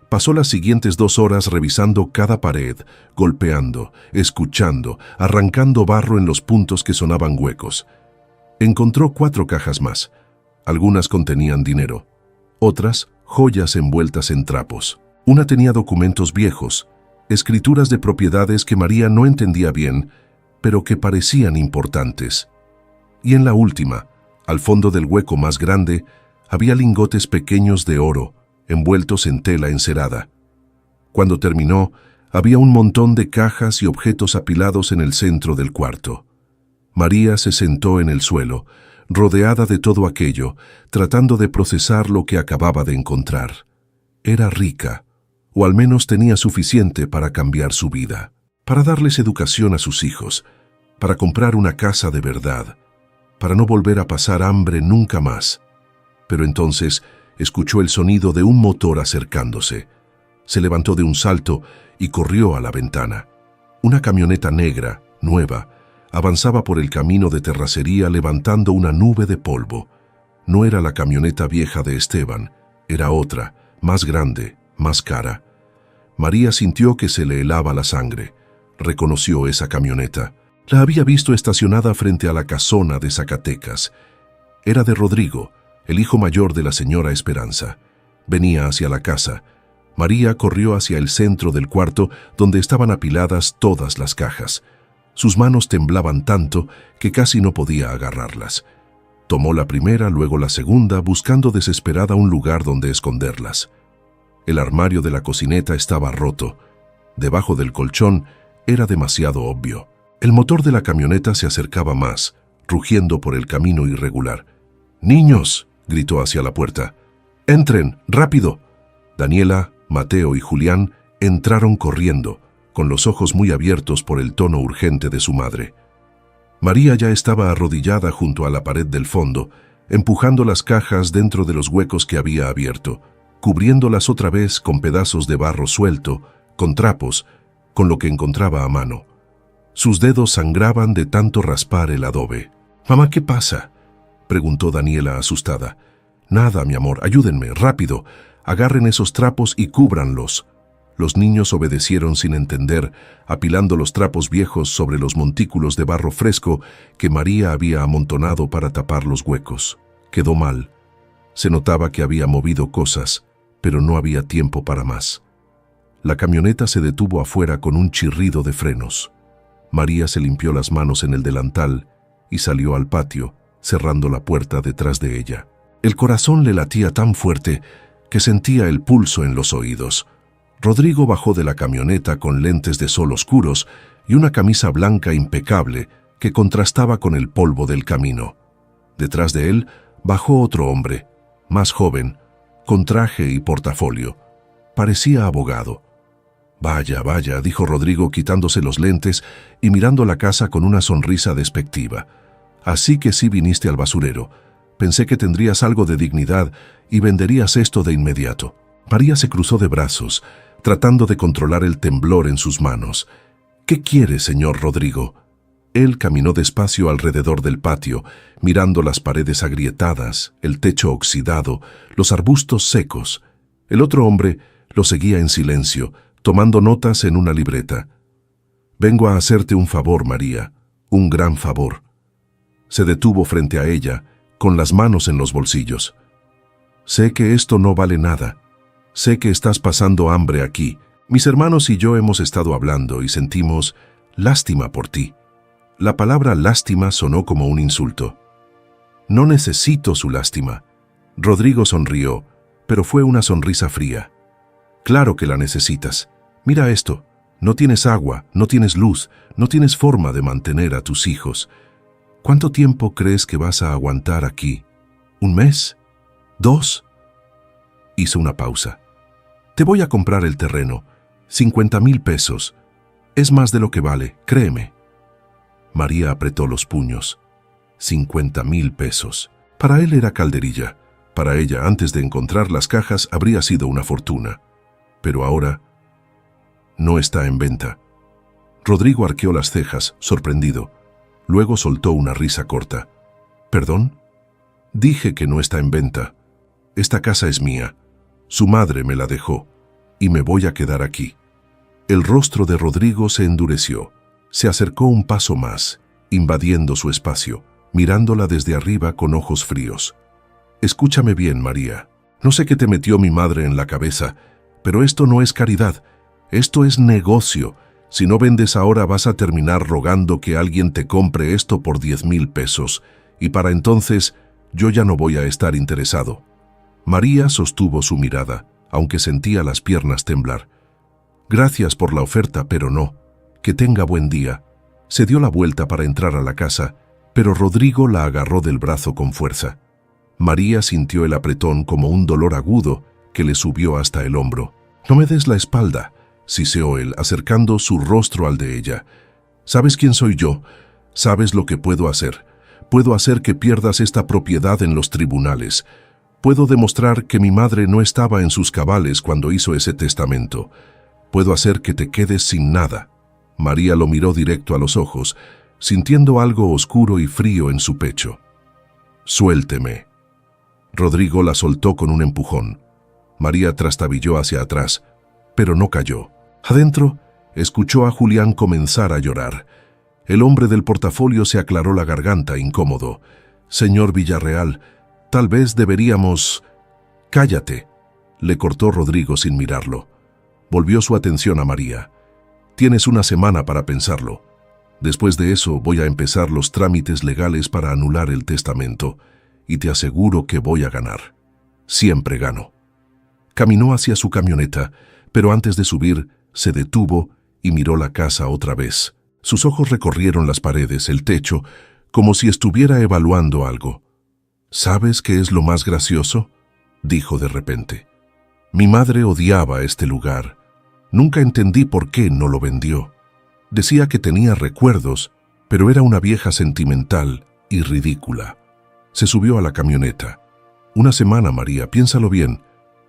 Speaker 1: Pasó las siguientes 2 horas revisando cada pared, golpeando, escuchando, arrancando barro en los puntos que sonaban huecos. Encontró 4 cajas más. Algunas contenían dinero, otras joyas envueltas en trapos. Una tenía documentos viejos, escrituras de propiedades que María no entendía bien, pero que parecían importantes. Y en la última, al fondo del hueco más grande, había lingotes pequeños de oro, envueltos en tela encerada. Cuando terminó, había un montón de cajas y objetos apilados en el centro del cuarto. María se sentó en el suelo, rodeada de todo aquello, tratando de procesar lo que acababa de encontrar. Era rica, o al menos tenía suficiente para cambiar su vida, para darles educación a sus hijos, para comprar una casa de verdad, para no volver a pasar hambre nunca más. Pero entonces escuchó el sonido de un motor acercándose. Se levantó de un salto y corrió a la ventana. Una camioneta negra, nueva, avanzaba por el camino de terracería levantando una nube de polvo. No era la camioneta vieja de Esteban, era otra, más grande, más cara. María sintió que se le helaba la sangre. Reconoció esa camioneta. La había visto estacionada frente a la casona de Zacatecas. Era de Rodrigo, el hijo mayor de la señora Esperanza. Venía hacia la casa. María corrió hacia el centro del cuarto donde estaban apiladas todas las cajas. Sus manos temblaban tanto que casi no podía agarrarlas. Tomó la primera, luego la segunda, buscando desesperada un lugar donde esconderlas. El armario de la cocineta estaba roto. Debajo del colchón era demasiado obvio. El motor de la camioneta se acercaba más, rugiendo por el camino irregular. «¡Niños!», gritó hacia la puerta. «¡Entren, rápido!». Daniela, Mateo y Julián entraron corriendo, con los ojos muy abiertos por el tono urgente de su madre. María ya estaba arrodillada junto a la pared del fondo, empujando las cajas dentro de los huecos que había abierto, cubriéndolas otra vez con pedazos de barro suelto, con trapos, con lo que encontraba a mano. Sus dedos sangraban de tanto raspar el adobe. «Mamá, ¿qué pasa?», preguntó Daniela asustada. «Nada, mi amor, ayúdenme, rápido. Agarren esos trapos y cúbranlos». Los niños obedecieron sin entender, apilando los trapos viejos sobre los montículos de barro fresco que María había amontonado para tapar los huecos. Quedó mal. Se notaba que había movido cosas, pero no había tiempo para más. La camioneta se detuvo afuera con un chirrido de frenos. María se limpió las manos en el delantal y salió al patio, cerrando la puerta detrás de ella. El corazón le latía tan fuerte que sentía el pulso en los oídos. Rodrigo bajó de la camioneta con lentes de sol oscuros y una camisa blanca impecable que contrastaba con el polvo del camino. Detrás de él bajó otro hombre, más joven, con traje y portafolio. Parecía abogado. «Vaya, vaya», dijo Rodrigo quitándose los lentes y mirando la casa con una sonrisa despectiva. «Así que sí viniste al basurero. Pensé que tendrías algo de dignidad y venderías esto de inmediato». María se cruzó de brazos, tratando de controlar el temblor en sus manos. «¿Qué quiere, señor Rodrigo?». Él caminó despacio alrededor del patio, mirando las paredes agrietadas, el techo oxidado, los arbustos secos. El otro hombre lo seguía en silencio, tomando notas en una libreta. «Vengo a hacerte un favor, María, un gran favor». Se detuvo frente a ella, con las manos en los bolsillos. «Sé que esto no vale nada. Sé que estás pasando hambre aquí. Mis hermanos y yo hemos estado hablando y sentimos lástima por ti». La palabra lástima sonó como un insulto. «No necesito su lástima». Rodrigo sonrió, pero fue una sonrisa fría. «Claro que la necesitas. Mira esto. No tienes agua, no tienes luz, no tienes forma de mantener a tus hijos. ¿Cuánto tiempo crees que vas a aguantar aquí? ¿Un mes? ¿2? Hizo una pausa. «Te voy a comprar el terreno. 50,000 pesos. Es más de lo que vale, créeme». María apretó los puños. 50,000 pesos. Para él era calderilla. Para ella, antes de encontrar las cajas, habría sido una fortuna. Pero ahora no está en venta. Rodrigo arqueó las cejas, sorprendido. Luego soltó una risa corta. «¿Perdón? Dije que no está en venta. Esta casa es mía. Su madre me la dejó, y me voy a quedar aquí». El rostro de Rodrigo se endureció. Se acercó un paso más, invadiendo su espacio, mirándola desde arriba con ojos fríos. «Escúchame bien, María. No sé qué te metió mi madre en la cabeza, pero esto no es caridad. Esto es negocio. Si no vendes ahora vas a terminar rogando que alguien te compre esto por 10,000 pesos, y para entonces yo ya no voy a estar interesado». María sostuvo su mirada, aunque sentía las piernas temblar. «Gracias por la oferta, pero no. Que tenga buen día». Se dio la vuelta para entrar a la casa, pero Rodrigo la agarró del brazo con fuerza. María sintió el apretón como un dolor agudo que le subió hasta el hombro. «No me des la espalda», siseó él, acercando su rostro al de ella. «¿Sabes quién soy yo? ¿Sabes lo que puedo hacer? Puedo hacer que pierdas esta propiedad en los tribunales. Puedo demostrar que mi madre no estaba en sus cabales cuando hizo ese testamento. Puedo hacer que te quedes sin nada». María lo miró directo a los ojos, sintiendo algo oscuro y frío en su pecho. «Suélteme». Rodrigo la soltó con un empujón. María trastabilló hacia atrás, pero no cayó. Adentro, escuchó a Julián comenzar a llorar. El hombre del portafolio se aclaró la garganta, incómodo. «Señor Villarreal, tal vez deberíamos...». «Cállate», le cortó Rodrigo sin mirarlo. Volvió su atención a María. «Tienes una semana para pensarlo. Después de eso voy a empezar los trámites legales para anular el testamento, y te aseguro que voy a ganar. Siempre gano». Caminó hacia su camioneta, pero antes de subir, se detuvo y miró la casa otra vez. Sus ojos recorrieron las paredes, el techo, como si estuviera evaluando algo. «¿Sabes qué es lo más gracioso?», dijo de repente. «Mi madre odiaba este lugar. Nunca entendí por qué no lo vendió. Decía que tenía recuerdos, pero era una vieja sentimental y ridícula». Se subió a la camioneta. «Una semana, María, piénsalo bien».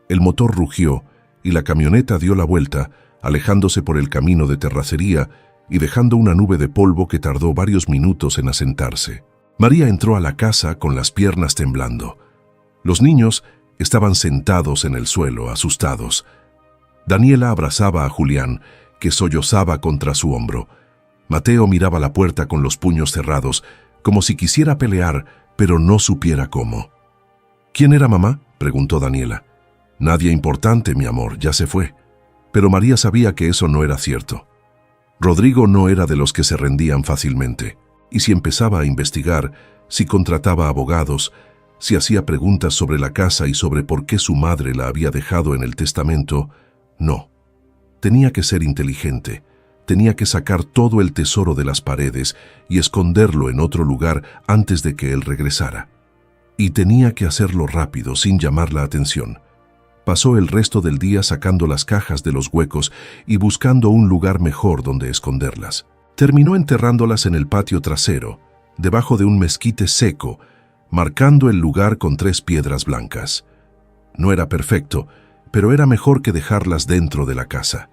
Speaker 1: El motor rugió y la camioneta dio la vuelta, alejándose por el camino de terracería y dejando una nube de polvo que tardó varios minutos en asentarse. María entró a la casa con las piernas temblando. Los niños estaban sentados en el suelo, asustados. Daniela abrazaba a Julián, que sollozaba contra su hombro. Mateo miraba la puerta con los puños cerrados, como si quisiera pelear, pero no supiera cómo. «¿Quién era mamá?», preguntó Daniela. «Nadie importante, mi amor, ya se fue». Pero María sabía que eso no era cierto. Rodrigo no era de los que se rendían fácilmente, y si empezaba a investigar, si contrataba abogados, si hacía preguntas sobre la casa y sobre por qué su madre la había dejado en el testamento, no. Tenía que ser inteligente, tenía que sacar todo el tesoro de las paredes y esconderlo en otro lugar antes de que él regresara. Y tenía que hacerlo rápido, sin llamar la atención. Pasó el resto del día sacando las cajas de los huecos y buscando un lugar mejor donde esconderlas. Terminó enterrándolas en el patio trasero, debajo de un mezquite seco, marcando el lugar con 3 piedras blancas. No era perfecto, pero era mejor que dejarlas dentro de la casa.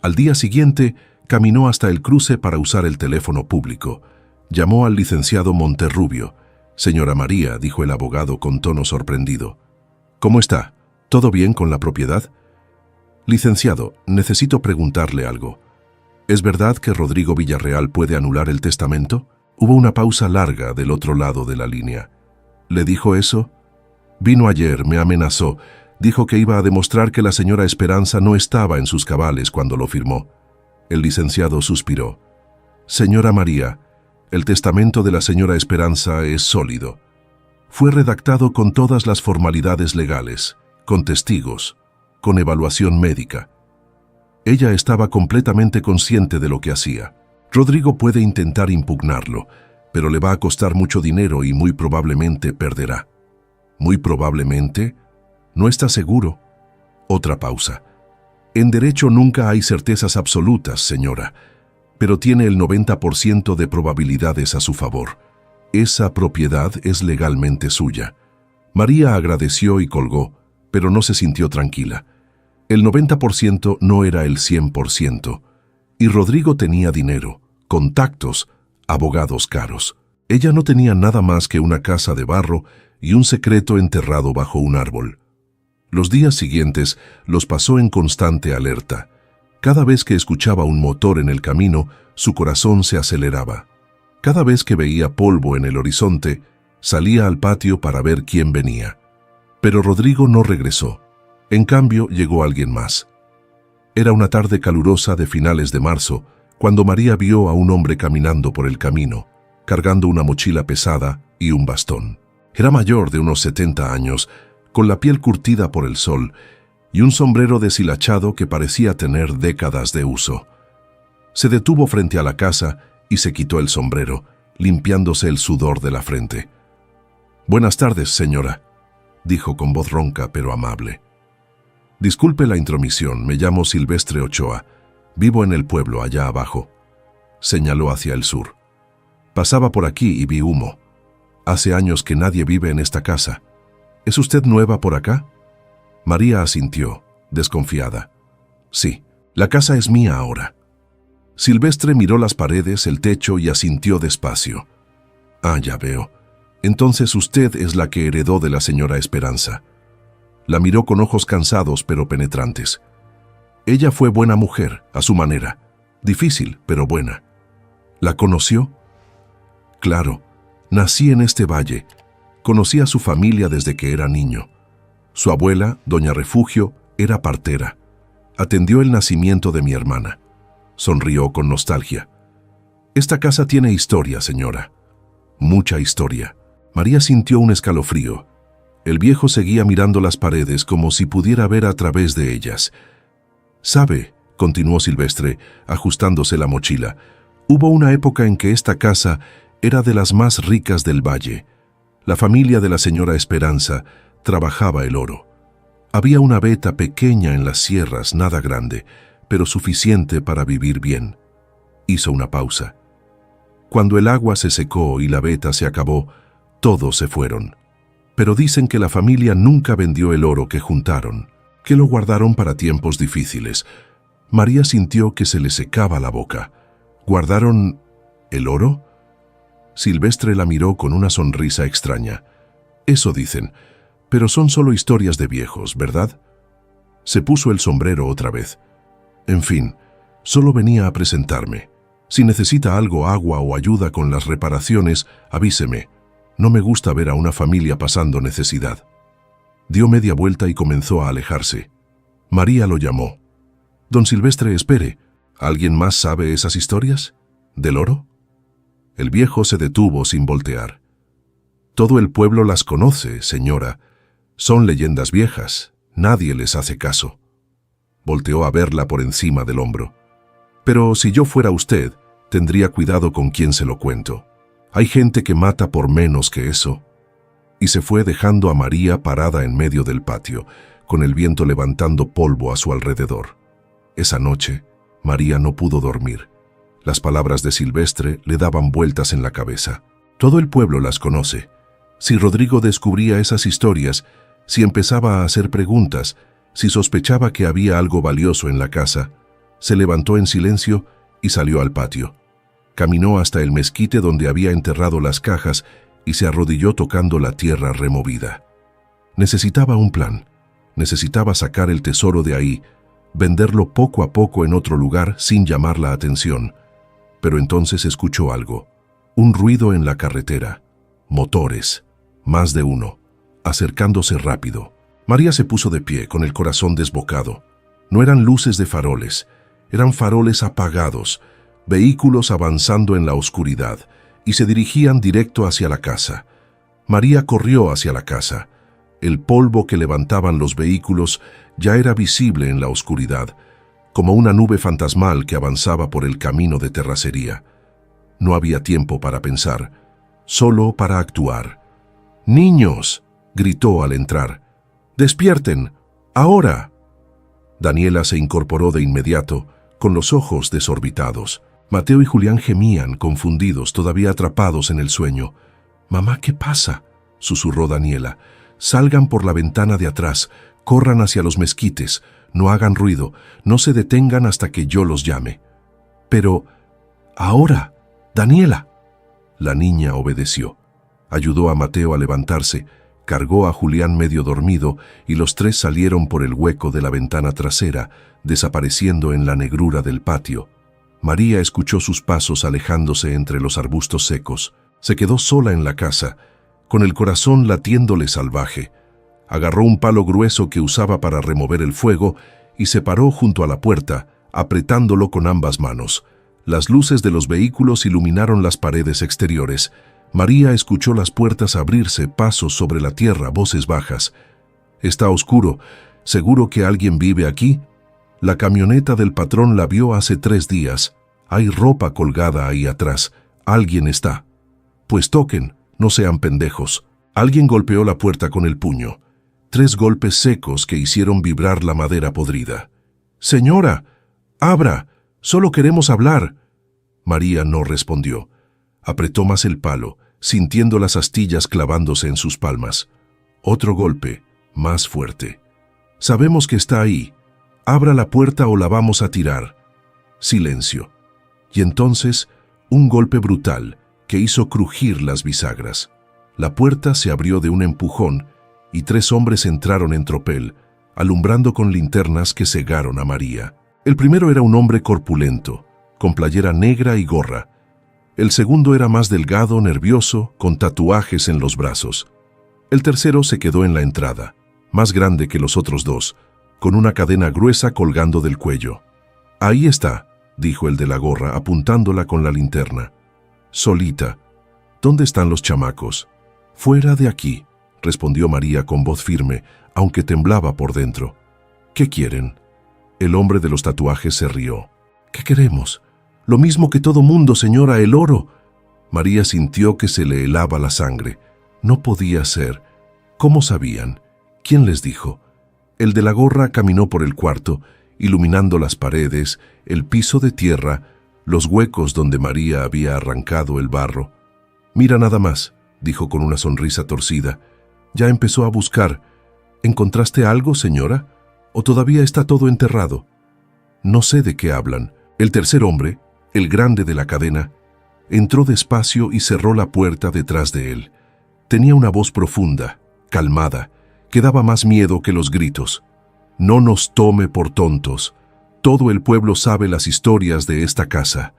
Speaker 1: Al día siguiente, caminó hasta el cruce para usar el teléfono público. Llamó al licenciado Monterrubio. «Señora María», dijo el abogado con tono sorprendido. «¿Cómo está? ¿Todo bien con la propiedad?» «Licenciado, necesito preguntarle algo. ¿Es verdad que Rodrigo Villarreal puede anular el testamento?» Hubo una pausa larga del otro lado de la línea. «¿Le dijo eso?» «Vino ayer, me amenazó. Dijo que iba a demostrar que la señora Esperanza no estaba en sus cabales cuando lo firmó». El licenciado suspiró. «Señora María, el testamento de la señora Esperanza es sólido. Fue redactado con todas las formalidades legales, con testigos, con evaluación médica. Ella estaba completamente consciente de lo que hacía. Rodrigo puede intentar impugnarlo, pero le va a costar mucho dinero y muy probablemente perderá». «Muy probablemente». «No está seguro». Otra pausa. «En derecho nunca hay certezas absolutas, señora, pero tiene el 90% de probabilidades a su favor. Esa propiedad es legalmente suya». María agradeció y colgó, pero no se sintió tranquila. El 90% no era el 100%, y Rodrigo tenía dinero, contactos, abogados caros. Ella no tenía nada más que una casa de barro y un secreto enterrado bajo un árbol. Los días siguientes los pasó en constante alerta. Cada vez que escuchaba un motor en el camino, su corazón se aceleraba. Cada vez que veía polvo en el horizonte, salía al patio para ver quién venía. Pero Rodrigo no regresó. En cambio, llegó alguien más. Era una tarde calurosa de finales de marzo, cuando María vio a un hombre caminando por el camino, cargando una mochila pesada y un bastón. Era mayor de unos 70 años, con la piel curtida por el sol y un sombrero deshilachado que parecía tener décadas de uso. Se detuvo frente a la casa y se quitó el sombrero, limpiándose el sudor de la frente. «Buenas tardes, señora», dijo con voz ronca pero amable. «Disculpe la intromisión, me llamo Silvestre Ochoa. Vivo en el pueblo allá abajo». Señaló hacia el sur. «Pasaba por aquí y vi humo. Hace años que nadie vive en esta casa. ¿Es usted nueva por acá?» María asintió, desconfiada. «Sí, la casa es mía ahora». Silvestre miró las paredes, el techo y asintió despacio. «Ah, ya veo. Entonces usted es la que heredó de la señora Esperanza». La miró con ojos cansados pero penetrantes. Ella fue buena mujer, a su manera. Difícil, pero buena. ¿La conoció? «Claro. Nací en este valle. Conocí a su familia desde que era niño. Su abuela, doña Refugio, era partera. Atendió el nacimiento de mi hermana». Sonrió con nostalgia. «Esta casa tiene historia, señora. Mucha historia». María sintió un escalofrío. El viejo seguía mirando las paredes como si pudiera ver a través de ellas. «¿Sabe?», continuó Silvestre, ajustándose la mochila, «hubo una época en que esta casa era de las más ricas del valle. La familia de la señora Esperanza trabajaba el oro. Había una veta pequeña en las sierras, nada grande, pero suficiente para vivir bien». Hizo una pausa. «Cuando el agua se secó y la veta se acabó, todos se fueron. Pero dicen que la familia nunca vendió el oro que juntaron, que lo guardaron para tiempos difíciles». María sintió que se le secaba la boca. «¿Guardaron el oro?». Silvestre la miró con una sonrisa extraña. «Eso dicen, pero son solo historias de viejos, ¿verdad?». Se puso el sombrero otra vez. «En fin, solo venía a presentarme. Si necesita algo, agua o ayuda con las reparaciones, avíseme. No me gusta ver a una familia pasando necesidad». Dio media vuelta y comenzó a alejarse. María lo llamó. Don Silvestre, espere. ¿Alguien más sabe esas historias? ¿Del oro? El viejo se detuvo sin voltear. Todo el pueblo las conoce, señora. Son leyendas viejas. Nadie les hace caso. Volteó a verla por encima del hombro. Pero si yo fuera usted, tendría cuidado con quién se lo cuento. Hay gente que mata por menos que eso. Y se fue dejando a María parada en medio del patio, con el viento levantando polvo a su alrededor. Esa noche, María no pudo dormir. Las palabras de Silvestre le daban vueltas en la cabeza. Todo el pueblo las conoce. Si Rodrigo descubría esas historias, si empezaba a hacer preguntas, si sospechaba que había algo valioso en la casa, se levantó en silencio y salió al patio. Caminó hasta el mezquite donde había enterrado las cajas y se arrodilló tocando la tierra removida. Necesitaba un plan. Necesitaba sacar el tesoro de ahí, venderlo poco a poco en otro lugar sin llamar la atención. Pero entonces escuchó algo. Un ruido en la carretera. Motores. Más de uno. Acercándose rápido. María se puso de pie con el corazón desbocado. No eran luces de faroles. Eran faroles apagados. Vehículos avanzando en la oscuridad y se dirigían directo hacia la casa. María corrió hacia la casa. El polvo que levantaban los vehículos ya era visible en la oscuridad, como una nube fantasmal que avanzaba por el camino de terracería. No había tiempo para pensar, solo para actuar. ¡Niños!, gritó al entrar. ¡Despierten! ¡Ahora! Daniela se incorporó de inmediato, con los ojos desorbitados. Mateo y Julián gemían, confundidos, todavía atrapados en el sueño. «Mamá, ¿qué pasa?», susurró Daniela. «Salgan por la ventana de atrás, corran hacia los mezquites, no hagan ruido, no se detengan hasta que yo los llame». «Pero, ahora, Daniela». La niña obedeció. Ayudó a Mateo a levantarse, cargó a Julián medio dormido y los tres salieron por el hueco de la ventana trasera, desapareciendo en la negrura del patio. María escuchó sus pasos alejándose entre los arbustos secos. Se quedó sola en la casa, con el corazón latiéndole salvaje. Agarró un palo grueso que usaba para remover el fuego y se paró junto a la puerta, apretándolo con ambas manos. Las luces de los vehículos iluminaron las paredes exteriores. María escuchó las puertas abrirse, pasos sobre la tierra, voces bajas. «Está oscuro. ¿Seguro que alguien vive aquí? La camioneta del patrón la vio hace 3 días. Hay ropa colgada ahí atrás. Alguien está». «Pues toquen, no sean pendejos». Alguien golpeó la puerta con el puño. 3 golpes secos que hicieron vibrar la madera podrida. «Señora, abra, solo queremos hablar». María no respondió. Apretó más el palo, sintiendo las astillas clavándose en sus palmas. Otro golpe, más fuerte. «Sabemos que está ahí. Abra la puerta o la vamos a tirar». Silencio. Y entonces, un golpe brutal que hizo crujir las bisagras. La puerta se abrió de un empujón y 3 hombres entraron en tropel, alumbrando con linternas que cegaron a María. El primero era un hombre corpulento, con playera negra y gorra. El segundo era más delgado, nervioso, con tatuajes en los brazos. El tercero se quedó en la entrada, más grande que los otros 2, con una cadena gruesa colgando del cuello. «Ahí está», dijo el de la gorra, apuntándola con la linterna. «Solita. ¿Dónde están los chamacos?» «Fuera de aquí», respondió María con voz firme, aunque temblaba por dentro. «¿Qué quieren?» El hombre de los tatuajes se rió. «¿Qué queremos? Lo mismo que todo mundo, señora, el oro». María sintió que se le helaba la sangre. No podía ser. ¿Cómo sabían? ¿Quién les dijo? El de la gorra caminó por el cuarto, iluminando las paredes, el piso de tierra, los huecos donde María había arrancado el barro. «Mira nada más», dijo con una sonrisa torcida. «Ya empezó a buscar. ¿Encontraste algo, señora? ¿O todavía está todo enterrado?» «No sé de qué hablan». El tercer hombre, el grande de la cadena, entró despacio y cerró la puerta detrás de él. Tenía una voz profunda, calmada, que daba más miedo que los gritos. «No nos tome por tontos. Todo el pueblo sabe las historias de esta casa.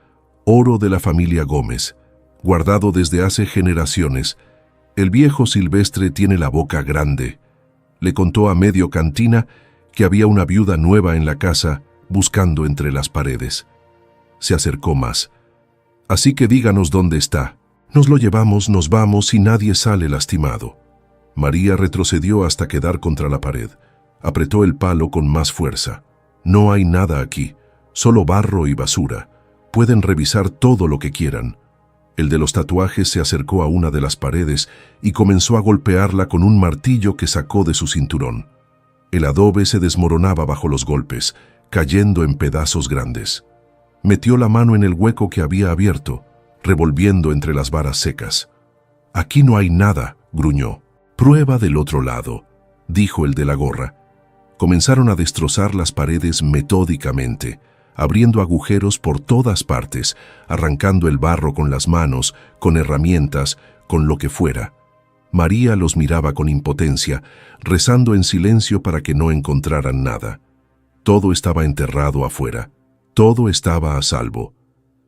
Speaker 1: Oro de la familia Gómez, guardado desde hace generaciones. El viejo Silvestre tiene la boca grande». Le contó a medio cantina que había una viuda nueva en la casa, buscando entre las paredes. Se acercó más. «Así que díganos dónde está. Nos lo llevamos, nos vamos y nadie sale lastimado». María retrocedió hasta quedar contra la pared. Apretó el palo con más fuerza. «No hay nada aquí, solo barro y basura. Pueden revisar todo lo que quieran». El de los tatuajes se acercó a una de las paredes y comenzó a golpearla con un martillo que sacó de su cinturón. El adobe se desmoronaba bajo los golpes, cayendo en pedazos grandes. Metió la mano en el hueco que había abierto, revolviendo entre las varas secas. «Aquí no hay nada», gruñó. «Prueba del otro lado», dijo el de la gorra. Comenzaron a destrozar las paredes metódicamente, abriendo agujeros por todas partes, arrancando el barro con las manos, con herramientas, con lo que fuera. María los miraba con impotencia, rezando en silencio para que no encontraran nada. Todo estaba enterrado afuera. Todo estaba a salvo.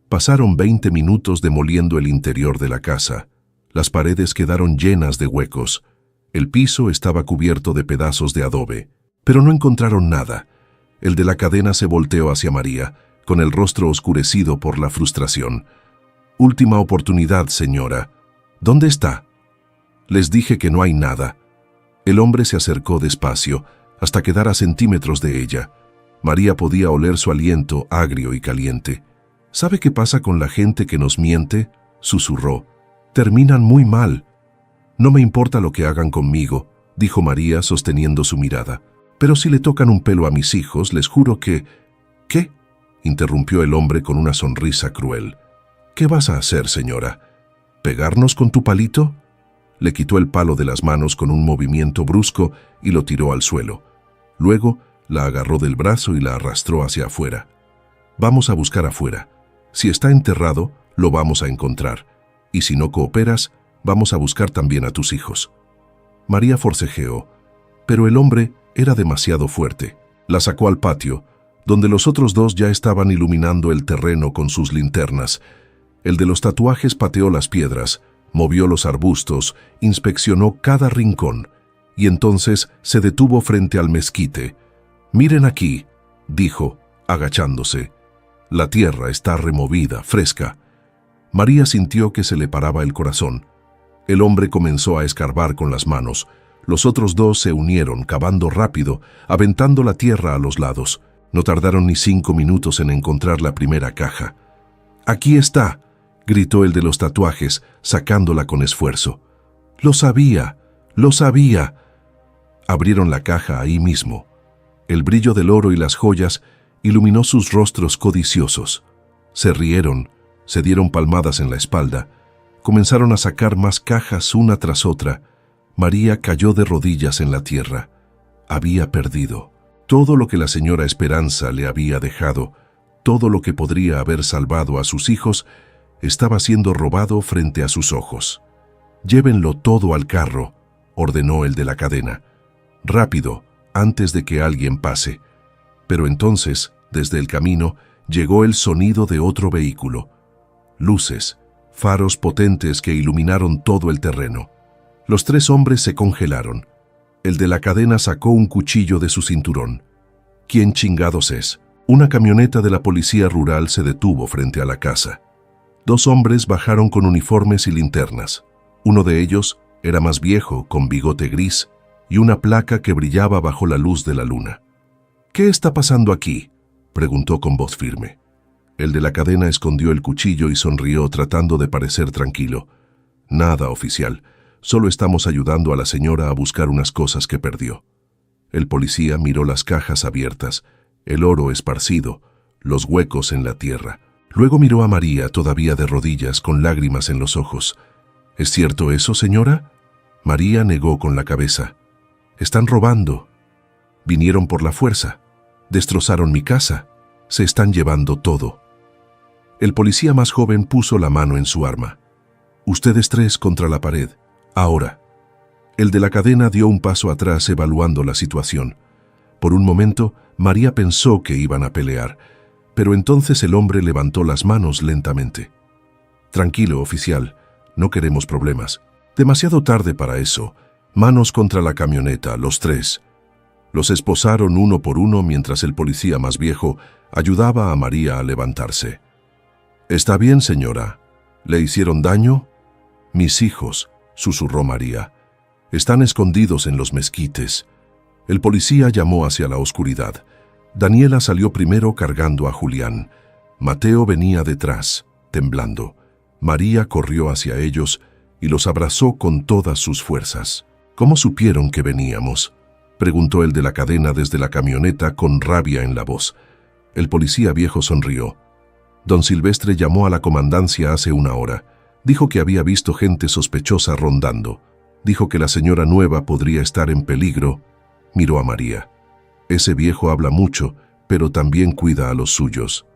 Speaker 1: Pasaron 20 minutos demoliendo el interior de la casa. Las paredes quedaron llenas de huecos. El piso estaba cubierto de pedazos de adobe. Pero no encontraron nada. El de la cadena se volteó hacia María, con el rostro oscurecido por la frustración. «Última oportunidad, señora. ¿Dónde está?» «Les dije que no hay nada». El hombre se acercó despacio, hasta quedar a centímetros de ella. María podía oler su aliento agrio y caliente. «¿Sabe qué pasa con la gente que nos miente?», susurró. «Terminan muy mal». «No me importa lo que hagan conmigo», dijo María sosteniendo su mirada. «Pero si le tocan un pelo a mis hijos, les juro que...» «¿Qué?», interrumpió el hombre con una sonrisa cruel. «¿Qué vas a hacer, señora? ¿Pegarnos con tu palito?». Le quitó el palo de las manos con un movimiento brusco y lo tiró al suelo. Luego la agarró del brazo y la arrastró hacia afuera. «Vamos a buscar afuera. Si está enterrado, lo vamos a encontrar. Y si no cooperas, vamos a buscar también a tus hijos». María forcejeó, pero el hombre era demasiado fuerte. La sacó al patio, donde los otros dos ya estaban iluminando el terreno con sus linternas. El de los tatuajes pateó las piedras, movió los arbustos, inspeccionó cada rincón, y entonces se detuvo frente al mezquite. «Miren aquí», dijo, agachándose. «La tierra está removida, fresca». María sintió que se le paraba el corazón. El hombre comenzó a escarbar con las manos. Los otros dos se unieron, cavando rápido, aventando la tierra a los lados. No tardaron ni 5 minutos en encontrar la primera caja. «Aquí está», gritó el de los tatuajes, sacándola con esfuerzo. «Lo sabía, lo sabía». Abrieron la caja ahí mismo. El brillo del oro y las joyas iluminó sus rostros codiciosos. Se rieron, se dieron palmadas en la espalda. Comenzaron a sacar más cajas una tras otra. María cayó de rodillas en la tierra. Había perdido. Todo lo que la señora Esperanza le había dejado, todo lo que podría haber salvado a sus hijos, estaba siendo robado frente a sus ojos. «Llévenlo todo al carro», ordenó el de la cadena. «Rápido, antes de que alguien pase». Pero entonces, desde el camino, llegó el sonido de otro vehículo. Luces, faros potentes que iluminaron todo el terreno. Los 3 hombres se congelaron. El de la cadena sacó un cuchillo de su cinturón. ¿Quién chingados es? Una camioneta de la policía rural se detuvo frente a la casa. 2 hombres bajaron con uniformes y linternas. Uno de ellos era más viejo, con bigote gris y una placa que brillaba bajo la luz de la luna. «¿Qué está pasando aquí?», preguntó con voz firme. El de la cadena escondió el cuchillo y sonrió tratando de parecer tranquilo. «Nada, oficial. Solo estamos ayudando a la señora a buscar unas cosas que perdió». El policía miró las cajas abiertas, el oro esparcido, los huecos en la tierra. Luego miró a María, todavía de rodillas, con lágrimas en los ojos. «¿Es cierto eso, señora?». María negó con la cabeza. «Están robando. Vinieron por la fuerza. Destrozaron mi casa. Se están llevando todo». El policía más joven puso la mano en su arma. «Ustedes 3 contra la pared. Ahora». El de la cadena dio un paso atrás evaluando la situación. Por un momento, María pensó que iban a pelear, pero entonces el hombre levantó las manos lentamente. «Tranquilo, oficial. No queremos problemas. Demasiado tarde para eso. Manos contra la camioneta, los 3». Los esposaron uno por uno mientras el policía más viejo ayudaba a María a levantarse. «¿Está bien, señora? ¿Le hicieron daño?» «Mis hijos», susurró María, «están escondidos en los mezquites». El policía llamó hacia la oscuridad. Daniela salió primero cargando a Julián. Mateo venía detrás, temblando. María corrió hacia ellos y los abrazó con todas sus fuerzas. «¿Cómo supieron que veníamos?», preguntó el de la cadena desde la camioneta con rabia en la voz. El policía viejo sonrió. «Don Silvestre llamó a la comandancia hace una hora. Dijo que había visto gente sospechosa rondando. Dijo que la señora nueva podría estar en peligro». Miró a María. «Ese viejo habla mucho, pero también cuida a los suyos».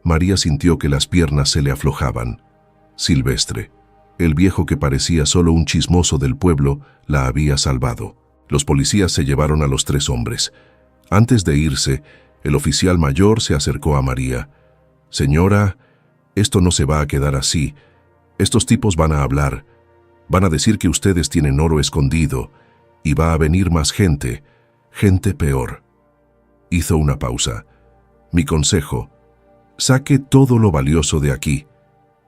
Speaker 1: María sintió que las piernas se le aflojaban. Silvestre, el viejo que parecía solo un chismoso del pueblo, la había salvado. Los policías se llevaron a los 3 hombres. Antes de irse, el oficial mayor se acercó a María. «Señora, esto no se va a quedar así. Estos tipos van a hablar. Van a decir que ustedes tienen oro escondido. Y va a venir más gente. Gente peor». Hizo una pausa. «Mi consejo, saque todo lo valioso de aquí.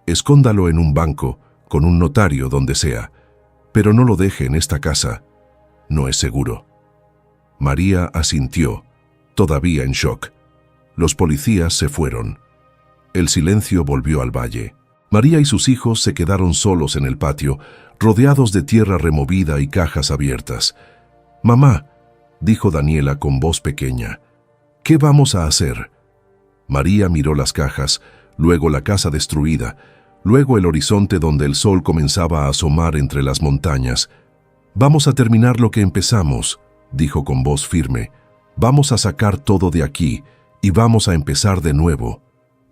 Speaker 1: Escóndalo en un banco, con un notario, donde sea. Pero no lo deje en esta casa. No es seguro». María asintió, todavía en shock. Los policías se fueron. El silencio volvió al valle. María y sus hijos se quedaron solos en el patio, rodeados de tierra removida y cajas abiertas. «Mamá», dijo Daniela con voz pequeña, «¿qué vamos a hacer?» María miró las cajas, luego la casa destruida, luego el horizonte donde el sol comenzaba a asomar entre las montañas. «Vamos a terminar lo que empezamos», dijo con voz firme. «Vamos a sacar todo de aquí y vamos a empezar de nuevo.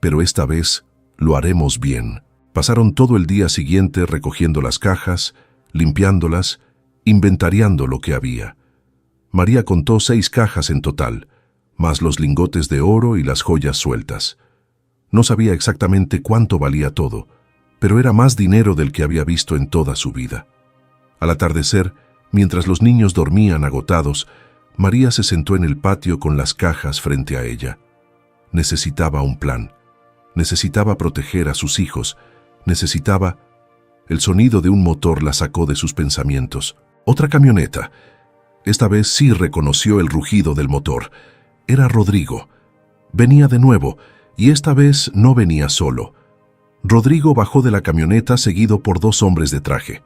Speaker 1: Pero esta vez lo haremos bien». Pasaron todo el día siguiente recogiendo las cajas, limpiándolas, inventariando lo que había. María contó 6 cajas en total, más los lingotes de oro y las joyas sueltas. No sabía exactamente cuánto valía todo, pero era más dinero del que había visto en toda su vida. Al atardecer, mientras los niños dormían agotados, María se sentó en el patio con las cajas frente a ella. Necesitaba un plan. Necesitaba proteger a sus hijos. Necesitaba... El sonido de un motor la sacó de sus pensamientos. Otra camioneta. Esta vez sí reconoció el rugido del motor. Era Rodrigo. Venía de nuevo, y esta vez no venía solo. Rodrigo bajó de la camioneta seguido por 2 hombres de traje.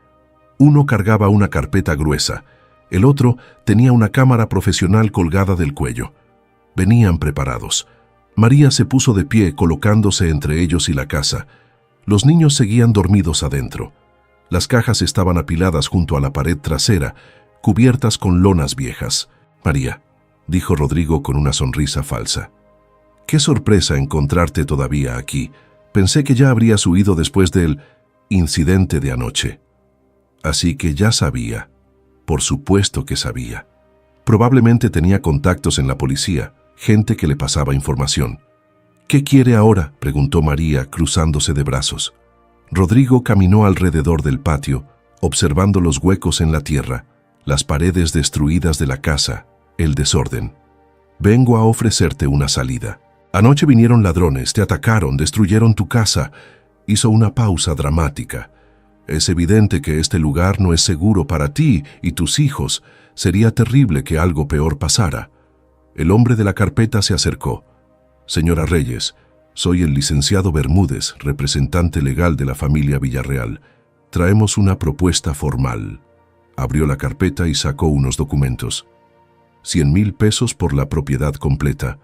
Speaker 1: Uno cargaba una carpeta gruesa. El otro tenía una cámara profesional colgada del cuello. Venían preparados. María se puso de pie colocándose entre ellos y la casa. Los niños seguían dormidos adentro. Las cajas estaban apiladas junto a la pared trasera, cubiertas con lonas viejas. «María», dijo Rodrigo con una sonrisa falsa, «qué sorpresa encontrarte todavía aquí. Pensé que ya habrías huido después del incidente de anoche». Así que ya sabía. Por supuesto que sabía. Probablemente tenía contactos en la policía, gente que le pasaba información. «¿Qué quiere ahora?», preguntó María, cruzándose de brazos. Rodrigo caminó alrededor del patio, observando los huecos en la tierra, las paredes destruidas de la casa, el desorden. «Vengo a ofrecerte una salida. Anoche vinieron ladrones, te atacaron, destruyeron tu casa». Hizo una pausa dramática. «Es evidente que este lugar no es seguro para ti y tus hijos. Sería terrible que algo peor pasara». El hombre de la carpeta se acercó. «Señora Reyes, soy el licenciado Bermúdez, representante legal de la familia Villarreal. Traemos una propuesta formal». Abrió la carpeta y sacó unos documentos. 100,000 pesos por la propiedad completa.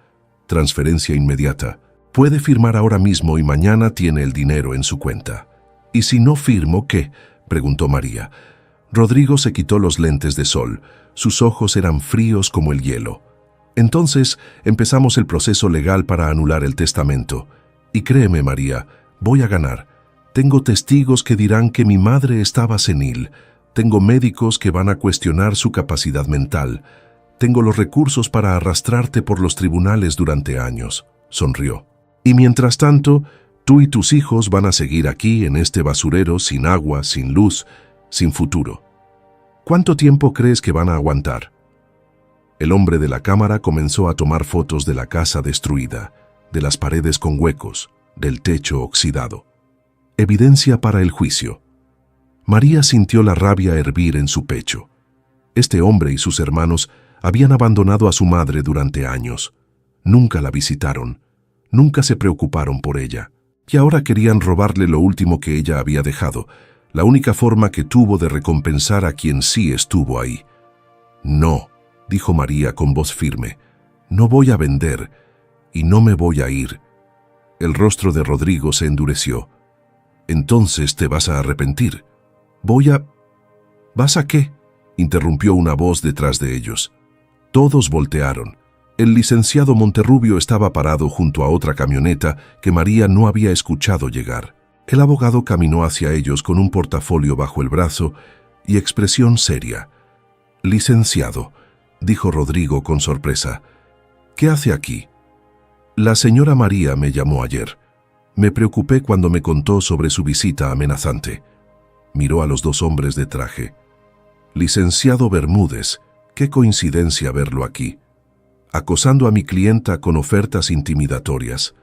Speaker 1: Transferencia inmediata. Puede firmar ahora mismo y mañana tiene el dinero en su cuenta. «¿Y si no firmo, qué?», preguntó María. Rodrigo se quitó los lentes de sol. Sus ojos eran fríos como el hielo. «Entonces empezamos el proceso legal para anular el testamento. Y créeme, María, voy a ganar. Tengo testigos que dirán que mi madre estaba senil. Tengo médicos que van a cuestionar su capacidad mental. Tengo los recursos para arrastrarte por los tribunales durante años», sonrió. «Y mientras tanto, tú y tus hijos van a seguir aquí en este basurero sin agua, sin luz, sin futuro. ¿Cuánto tiempo crees que van a aguantar?». El hombre de la cámara comenzó a tomar fotos de la casa destruida, de las paredes con huecos, del techo oxidado. Evidencia para el juicio. María sintió la rabia hervir en su pecho. Este hombre y sus hermanos habían abandonado a su madre durante años. Nunca la visitaron, nunca se preocuparon por ella, y ahora querían robarle lo último que ella había dejado, la única forma que tuvo de recompensar a quien sí estuvo ahí. No, dijo María con voz firme, no voy a vender y no me voy a ir. El rostro de Rodrigo se endureció. Entonces te vas a arrepentir. ¿Vas a qué?, interrumpió una voz detrás de ellos. Todos voltearon. El licenciado Monterrubio estaba parado junto a otra camioneta que María no había escuchado llegar. El abogado caminó hacia ellos con un portafolio bajo el brazo y expresión seria. «Licenciado», dijo Rodrigo con sorpresa, «¿qué hace aquí?» «La señora María me llamó ayer. Me preocupé cuando me contó sobre su visita amenazante». Miró a los dos hombres de traje. «Licenciado Bermúdez, qué coincidencia verlo aquí. Acosando a mi clienta con ofertas intimidatorias».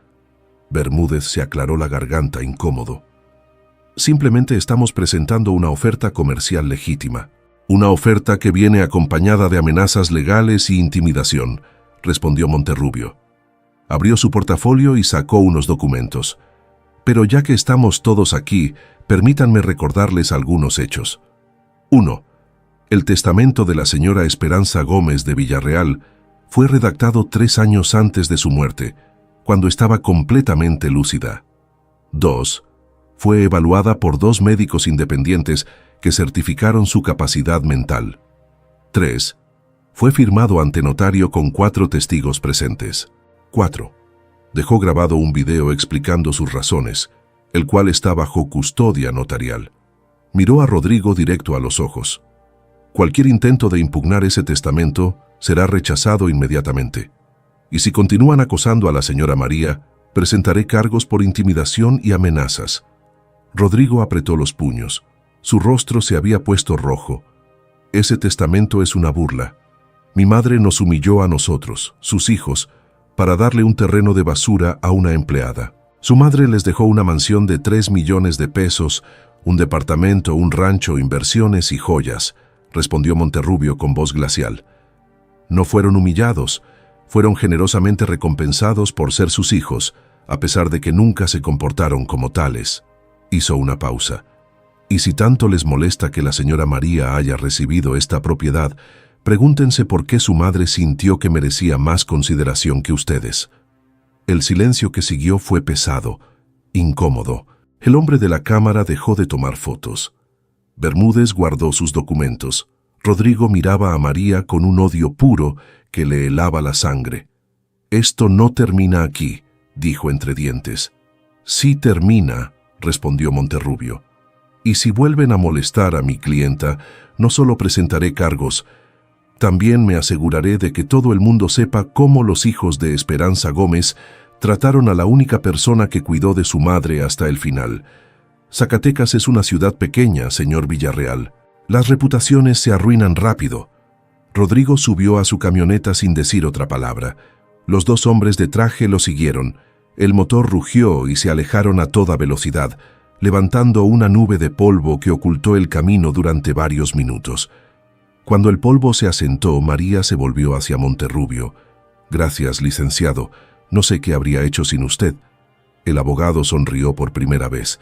Speaker 1: Bermúdez se aclaró la garganta incómodo. «Simplemente estamos presentando una oferta comercial legítima. Una oferta que viene acompañada de amenazas legales y intimidación», respondió Monterrubio. Abrió su portafolio y sacó unos documentos. «Pero ya que estamos todos aquí, permítanme recordarles algunos hechos. 1. El testamento de la señora Esperanza Gómez de Villarreal fue redactado 3 años antes de su muerte, cuando estaba completamente lúcida. 2. Fue evaluada por 2 médicos independientes que certificaron su capacidad mental. 3. Fue firmado ante notario con 4 testigos presentes. 4. Dejó grabado un video explicando sus razones, el cual está bajo custodia notarial. Miró a Rodrigo directo a los ojos. Cualquier intento de impugnar ese testamento será rechazado inmediatamente. Y si continúan acosando a la señora María, presentaré cargos por intimidación y amenazas». Rodrigo apretó los puños. Su rostro se había puesto rojo. «Ese testamento es una burla. Mi madre nos humilló a nosotros, sus hijos, para darle un terreno de basura a una empleada. Su madre les dejó una mansión de 3 millones de pesos, un departamento, un rancho, inversiones y joyas», respondió Monterrubio con voz glacial. «No fueron humillados, fueron generosamente recompensados por ser sus hijos, a pesar de que nunca se comportaron como tales». Hizo una pausa. «Y si tanto les molesta que la señora María haya recibido esta propiedad, pregúntense por qué su madre sintió que merecía más consideración que ustedes». El silencio que siguió fue pesado, incómodo. El hombre de la cámara dejó de tomar fotos. Bermúdez guardó sus documentos. Rodrigo miraba a María con un odio puro que le helaba la sangre. «Esto no termina aquí», dijo entre dientes. «Sí termina», respondió Monterrubio. «Y si vuelven a molestar a mi clienta, no solo presentaré cargos, también me aseguraré de que todo el mundo sepa cómo los hijos de Esperanza Gómez trataron a la única persona que cuidó de su madre hasta el final. Zacatecas es una ciudad pequeña, señor Villarreal. Las reputaciones se arruinan rápido». Rodrigo subió a su camioneta sin decir otra palabra. Los 2 hombres de traje lo siguieron. El motor rugió y se alejaron a toda velocidad, levantando una nube de polvo que ocultó el camino durante varios minutos. Cuando el polvo se asentó, María se volvió hacia Monterrubio. «Gracias, licenciado. No sé qué habría hecho sin usted». El abogado sonrió por primera vez.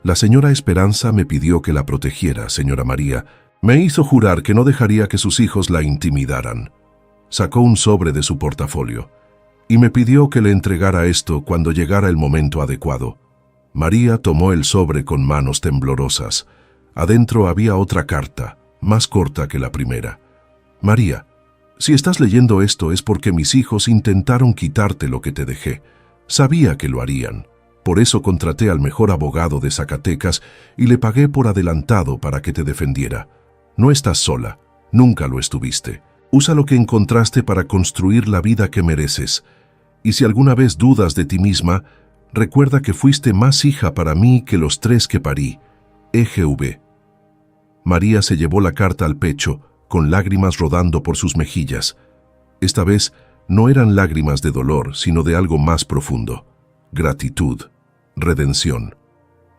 Speaker 1: «La señora Esperanza me pidió que la protegiera, señora María. Me hizo jurar que no dejaría que sus hijos la intimidaran». Sacó un sobre de su portafolio. «Y me pidió que le entregara esto cuando llegara el momento adecuado». María tomó el sobre con manos temblorosas. Adentro había otra carta, más corta que la primera. «María, si estás leyendo esto es porque mis hijos intentaron quitarte lo que te dejé. Sabía que lo harían. Por eso contraté al mejor abogado de Zacatecas y le pagué por adelantado para que te defendiera. No estás sola, nunca lo estuviste. Usa lo que encontraste para construir la vida que mereces. Y si alguna vez dudas de ti misma, recuerda que fuiste más hija para mí que los 3 que parí. EGV». María se llevó la carta al pecho, con lágrimas rodando por sus mejillas. Esta vez no eran lágrimas de dolor, sino de algo más profundo: gratitud, redención.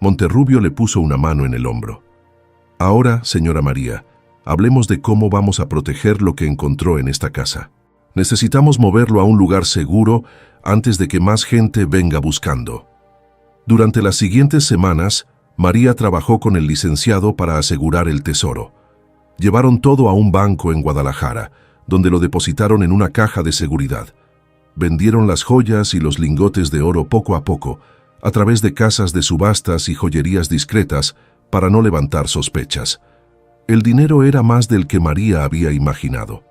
Speaker 1: Monterrubio le puso una mano en el hombro. Ahora, señora María, hablemos de cómo vamos a proteger lo que encontró en esta casa. Necesitamos moverlo a un lugar seguro antes de que más gente venga buscando. Durante las siguientes semanas, María trabajó con el licenciado para asegurar el tesoro. Llevaron todo a un banco en Guadalajara, donde lo depositaron en una caja de seguridad. Vendieron las joyas y los lingotes de oro poco a poco, a través de casas de subastas y joyerías discretas, para no levantar sospechas. El dinero era más del que María había imaginado.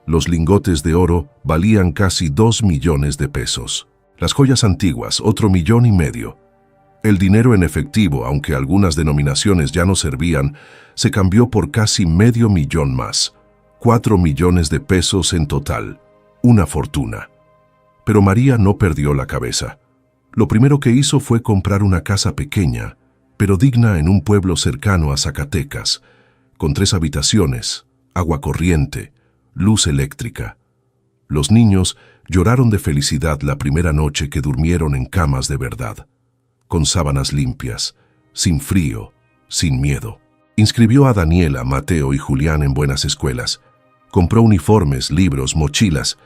Speaker 1: Los lingotes de oro valían casi 2 millones de pesos. Las joyas antiguas, otro 1,5 millones. El dinero en efectivo, aunque algunas denominaciones ya no servían, se cambió por casi medio millón más. 4 millones de pesos en total. Una fortuna. Pero María no perdió la cabeza. Lo primero que hizo fue comprar una casa pequeña, pero digna, en un pueblo cercano a Zacatecas, con 3 habitaciones, agua corriente, luz eléctrica. Los niños lloraron de felicidad la primera noche que durmieron en camas de verdad, con sábanas limpias, sin frío, sin miedo. Inscribió a Daniela, Mateo y Julián en buenas escuelas. Compró uniformes, libros, mochilas.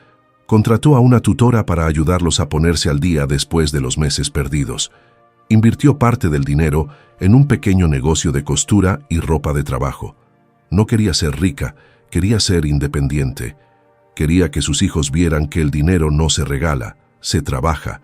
Speaker 1: Contrató a una tutora para ayudarlos a ponerse al día después de los meses perdidos. Invirtió parte del dinero en un pequeño negocio de costura y ropa de trabajo. No quería ser rica, quería ser independiente. Quería que sus hijos vieran que el dinero no se regala, se trabaja,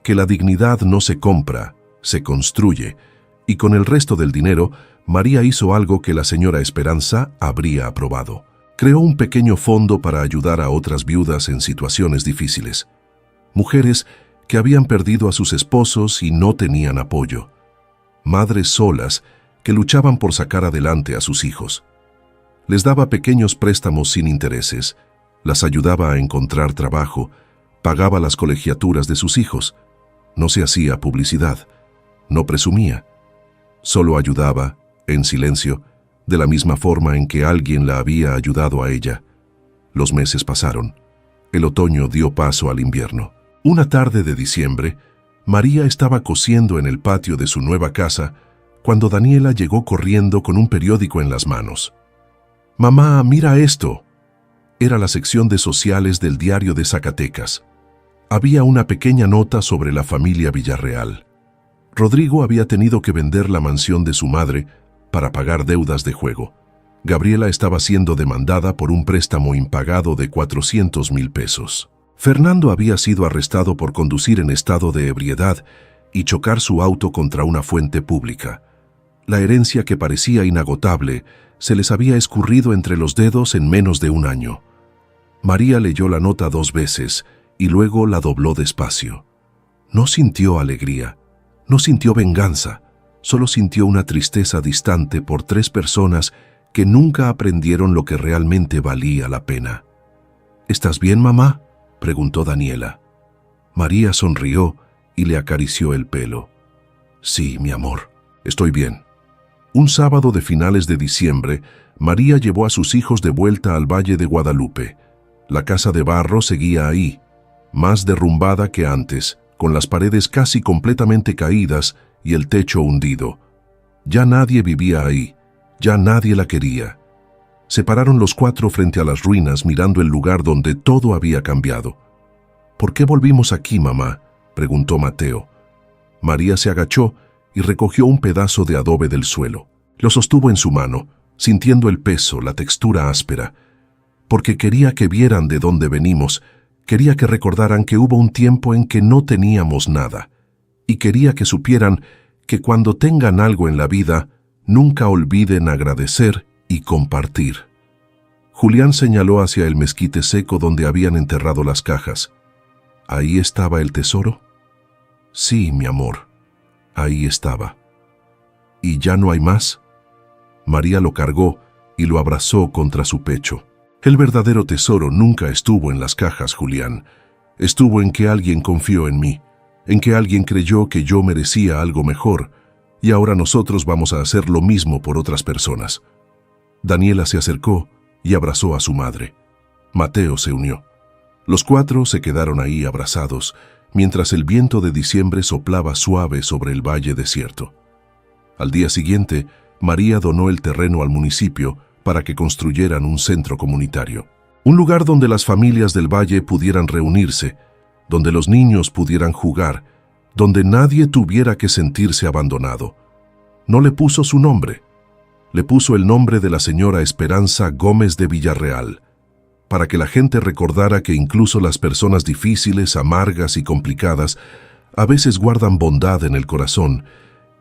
Speaker 1: que la dignidad no se compra, se construye. Y con el resto del dinero, María hizo algo que la señora Esperanza habría aprobado. Creó un pequeño fondo para ayudar a otras viudas en situaciones difíciles. Mujeres que habían perdido a sus esposos y no tenían apoyo. Madres solas que luchaban por sacar adelante a sus hijos. Les daba pequeños préstamos sin intereses, las ayudaba a encontrar trabajo, pagaba las colegiaturas de sus hijos. No se hacía publicidad, no presumía. Solo ayudaba, en silencio, de la misma forma en que alguien la había ayudado a ella. Los meses pasaron. El otoño dio paso al invierno. Una tarde de diciembre, María estaba cosiendo en el patio de su nueva casa cuando Daniela llegó corriendo con un periódico en las manos. «Mamá, mira esto». Era la sección de sociales del diario de Zacatecas. Había una pequeña nota sobre la familia Villarreal. Rodrigo había tenido que vender la mansión de su madre para pagar deudas de juego. Gabriela estaba siendo demandada por un préstamo impagado de 400,000 pesos. Fernando había sido arrestado por conducir en estado de ebriedad y chocar su auto contra una fuente pública. La herencia, que parecía inagotable, se les había escurrido entre los dedos en menos de un año. María leyó la nota 2 veces y luego la dobló despacio. No sintió alegría, no sintió venganza, solo sintió una tristeza distante por 3 personas que nunca aprendieron lo que realmente valía la pena. «¿Estás bien, mamá?», preguntó Daniela. María sonrió y le acarició el pelo. «Sí, mi amor, estoy bien». Un sábado de finales de diciembre, María llevó a sus hijos de vuelta al Valle de Guadalupe. La casa de barro seguía ahí, más derrumbada que antes, con las paredes casi completamente caídas y el techo hundido. Ya nadie vivía ahí, ya nadie la quería. Se pararon los 4 frente a las ruinas, mirando el lugar donde todo había cambiado. «¿Por qué volvimos aquí, mamá?», preguntó Mateo. María se agachó y recogió un pedazo de adobe del suelo. Lo sostuvo en su mano, sintiendo el peso, la textura áspera. «Porque quería que vieran de dónde venimos, quería que recordaran que hubo un tiempo en que no teníamos nada, y quería que supieran que cuando tengan algo en la vida, nunca olviden agradecer y compartir». Julián señaló hacia el mezquite seco donde habían enterrado las cajas. «¿Ahí estaba el tesoro?». «Sí, mi amor, ahí estaba». «¿Y ya no hay más?». María lo cargó y lo abrazó contra su pecho. «El verdadero tesoro nunca estuvo en las cajas, Julián. Estuvo en que alguien confió en mí, en que alguien creyó que yo merecía algo mejor, y ahora nosotros vamos a hacer lo mismo por otras personas». Daniela se acercó y abrazó a su madre. Mateo se unió. Los cuatro se quedaron ahí abrazados, mientras el viento de diciembre soplaba suave sobre el valle desierto. Al día siguiente, María donó el terreno al municipio para que construyeran un centro comunitario. Un lugar donde las familias del valle pudieran reunirse, donde los niños pudieran jugar, donde nadie tuviera que sentirse abandonado. No le puso su nombre, le puso el nombre de la señora Esperanza Gómez de Villarreal, para que la gente recordara que incluso las personas difíciles, amargas y complicadas a veces guardan bondad en el corazón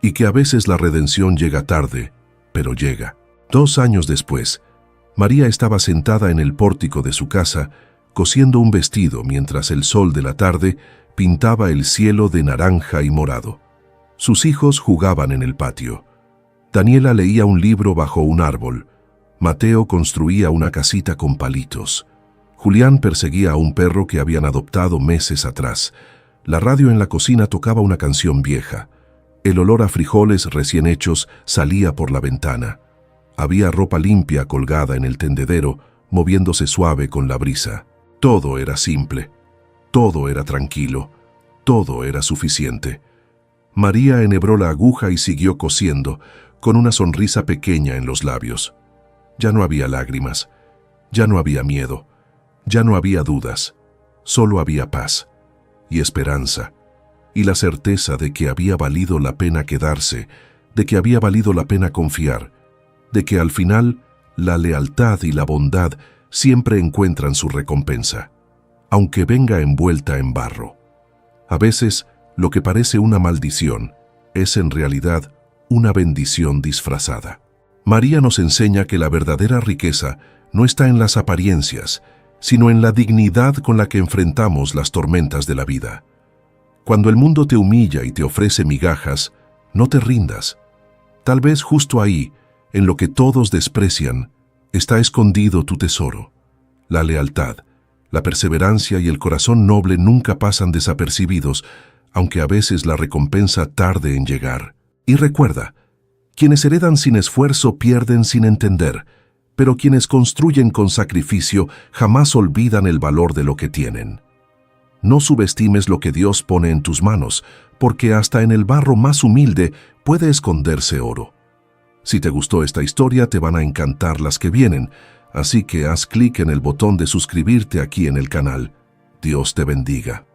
Speaker 1: y que a veces la redención llega tarde, pero llega. 2 años después, María estaba sentada en el pórtico de su casa, cosiendo un vestido mientras el sol de la tarde pintaba el cielo de naranja y morado. Sus hijos jugaban en el patio. Daniela leía un libro bajo un árbol. Mateo construía una casita con palitos. Julián perseguía a un perro que habían adoptado meses atrás. La radio en la cocina tocaba una canción vieja. El olor a frijoles recién hechos salía por la ventana. Había ropa limpia colgada en el tendedero, moviéndose suave con la brisa. Todo era simple. Todo era tranquilo. Todo era suficiente. María enhebró la aguja y siguió cosiendo, con una sonrisa pequeña en los labios. Ya no había lágrimas. Ya no había miedo. Ya no había dudas. Solo había paz y esperanza, y la certeza de que había valido la pena quedarse, de que había valido la pena confiar, de que al final la lealtad y la bondad siempre encuentran su recompensa, aunque venga envuelta en barro. A veces, lo que parece una maldición es en realidad una bendición disfrazada. María nos enseña que la verdadera riqueza no está en las apariencias, sino en la dignidad con la que enfrentamos las tormentas de la vida. Cuando el mundo te humilla y te ofrece migajas, no te rindas. Tal vez justo ahí, en lo que todos desprecian, está escondido tu tesoro. La lealtad, la perseverancia y el corazón noble nunca pasan desapercibidos, aunque a veces la recompensa tarde en llegar. Y recuerda, quienes heredan sin esfuerzo pierden sin entender, pero quienes construyen con sacrificio jamás olvidan el valor de lo que tienen. No subestimes lo que Dios pone en tus manos, porque hasta en el barro más humilde puede esconderse oro. Si te gustó esta historia, te van a encantar las que vienen, así que haz clic en el botón de suscribirte aquí en el canal. Dios te bendiga.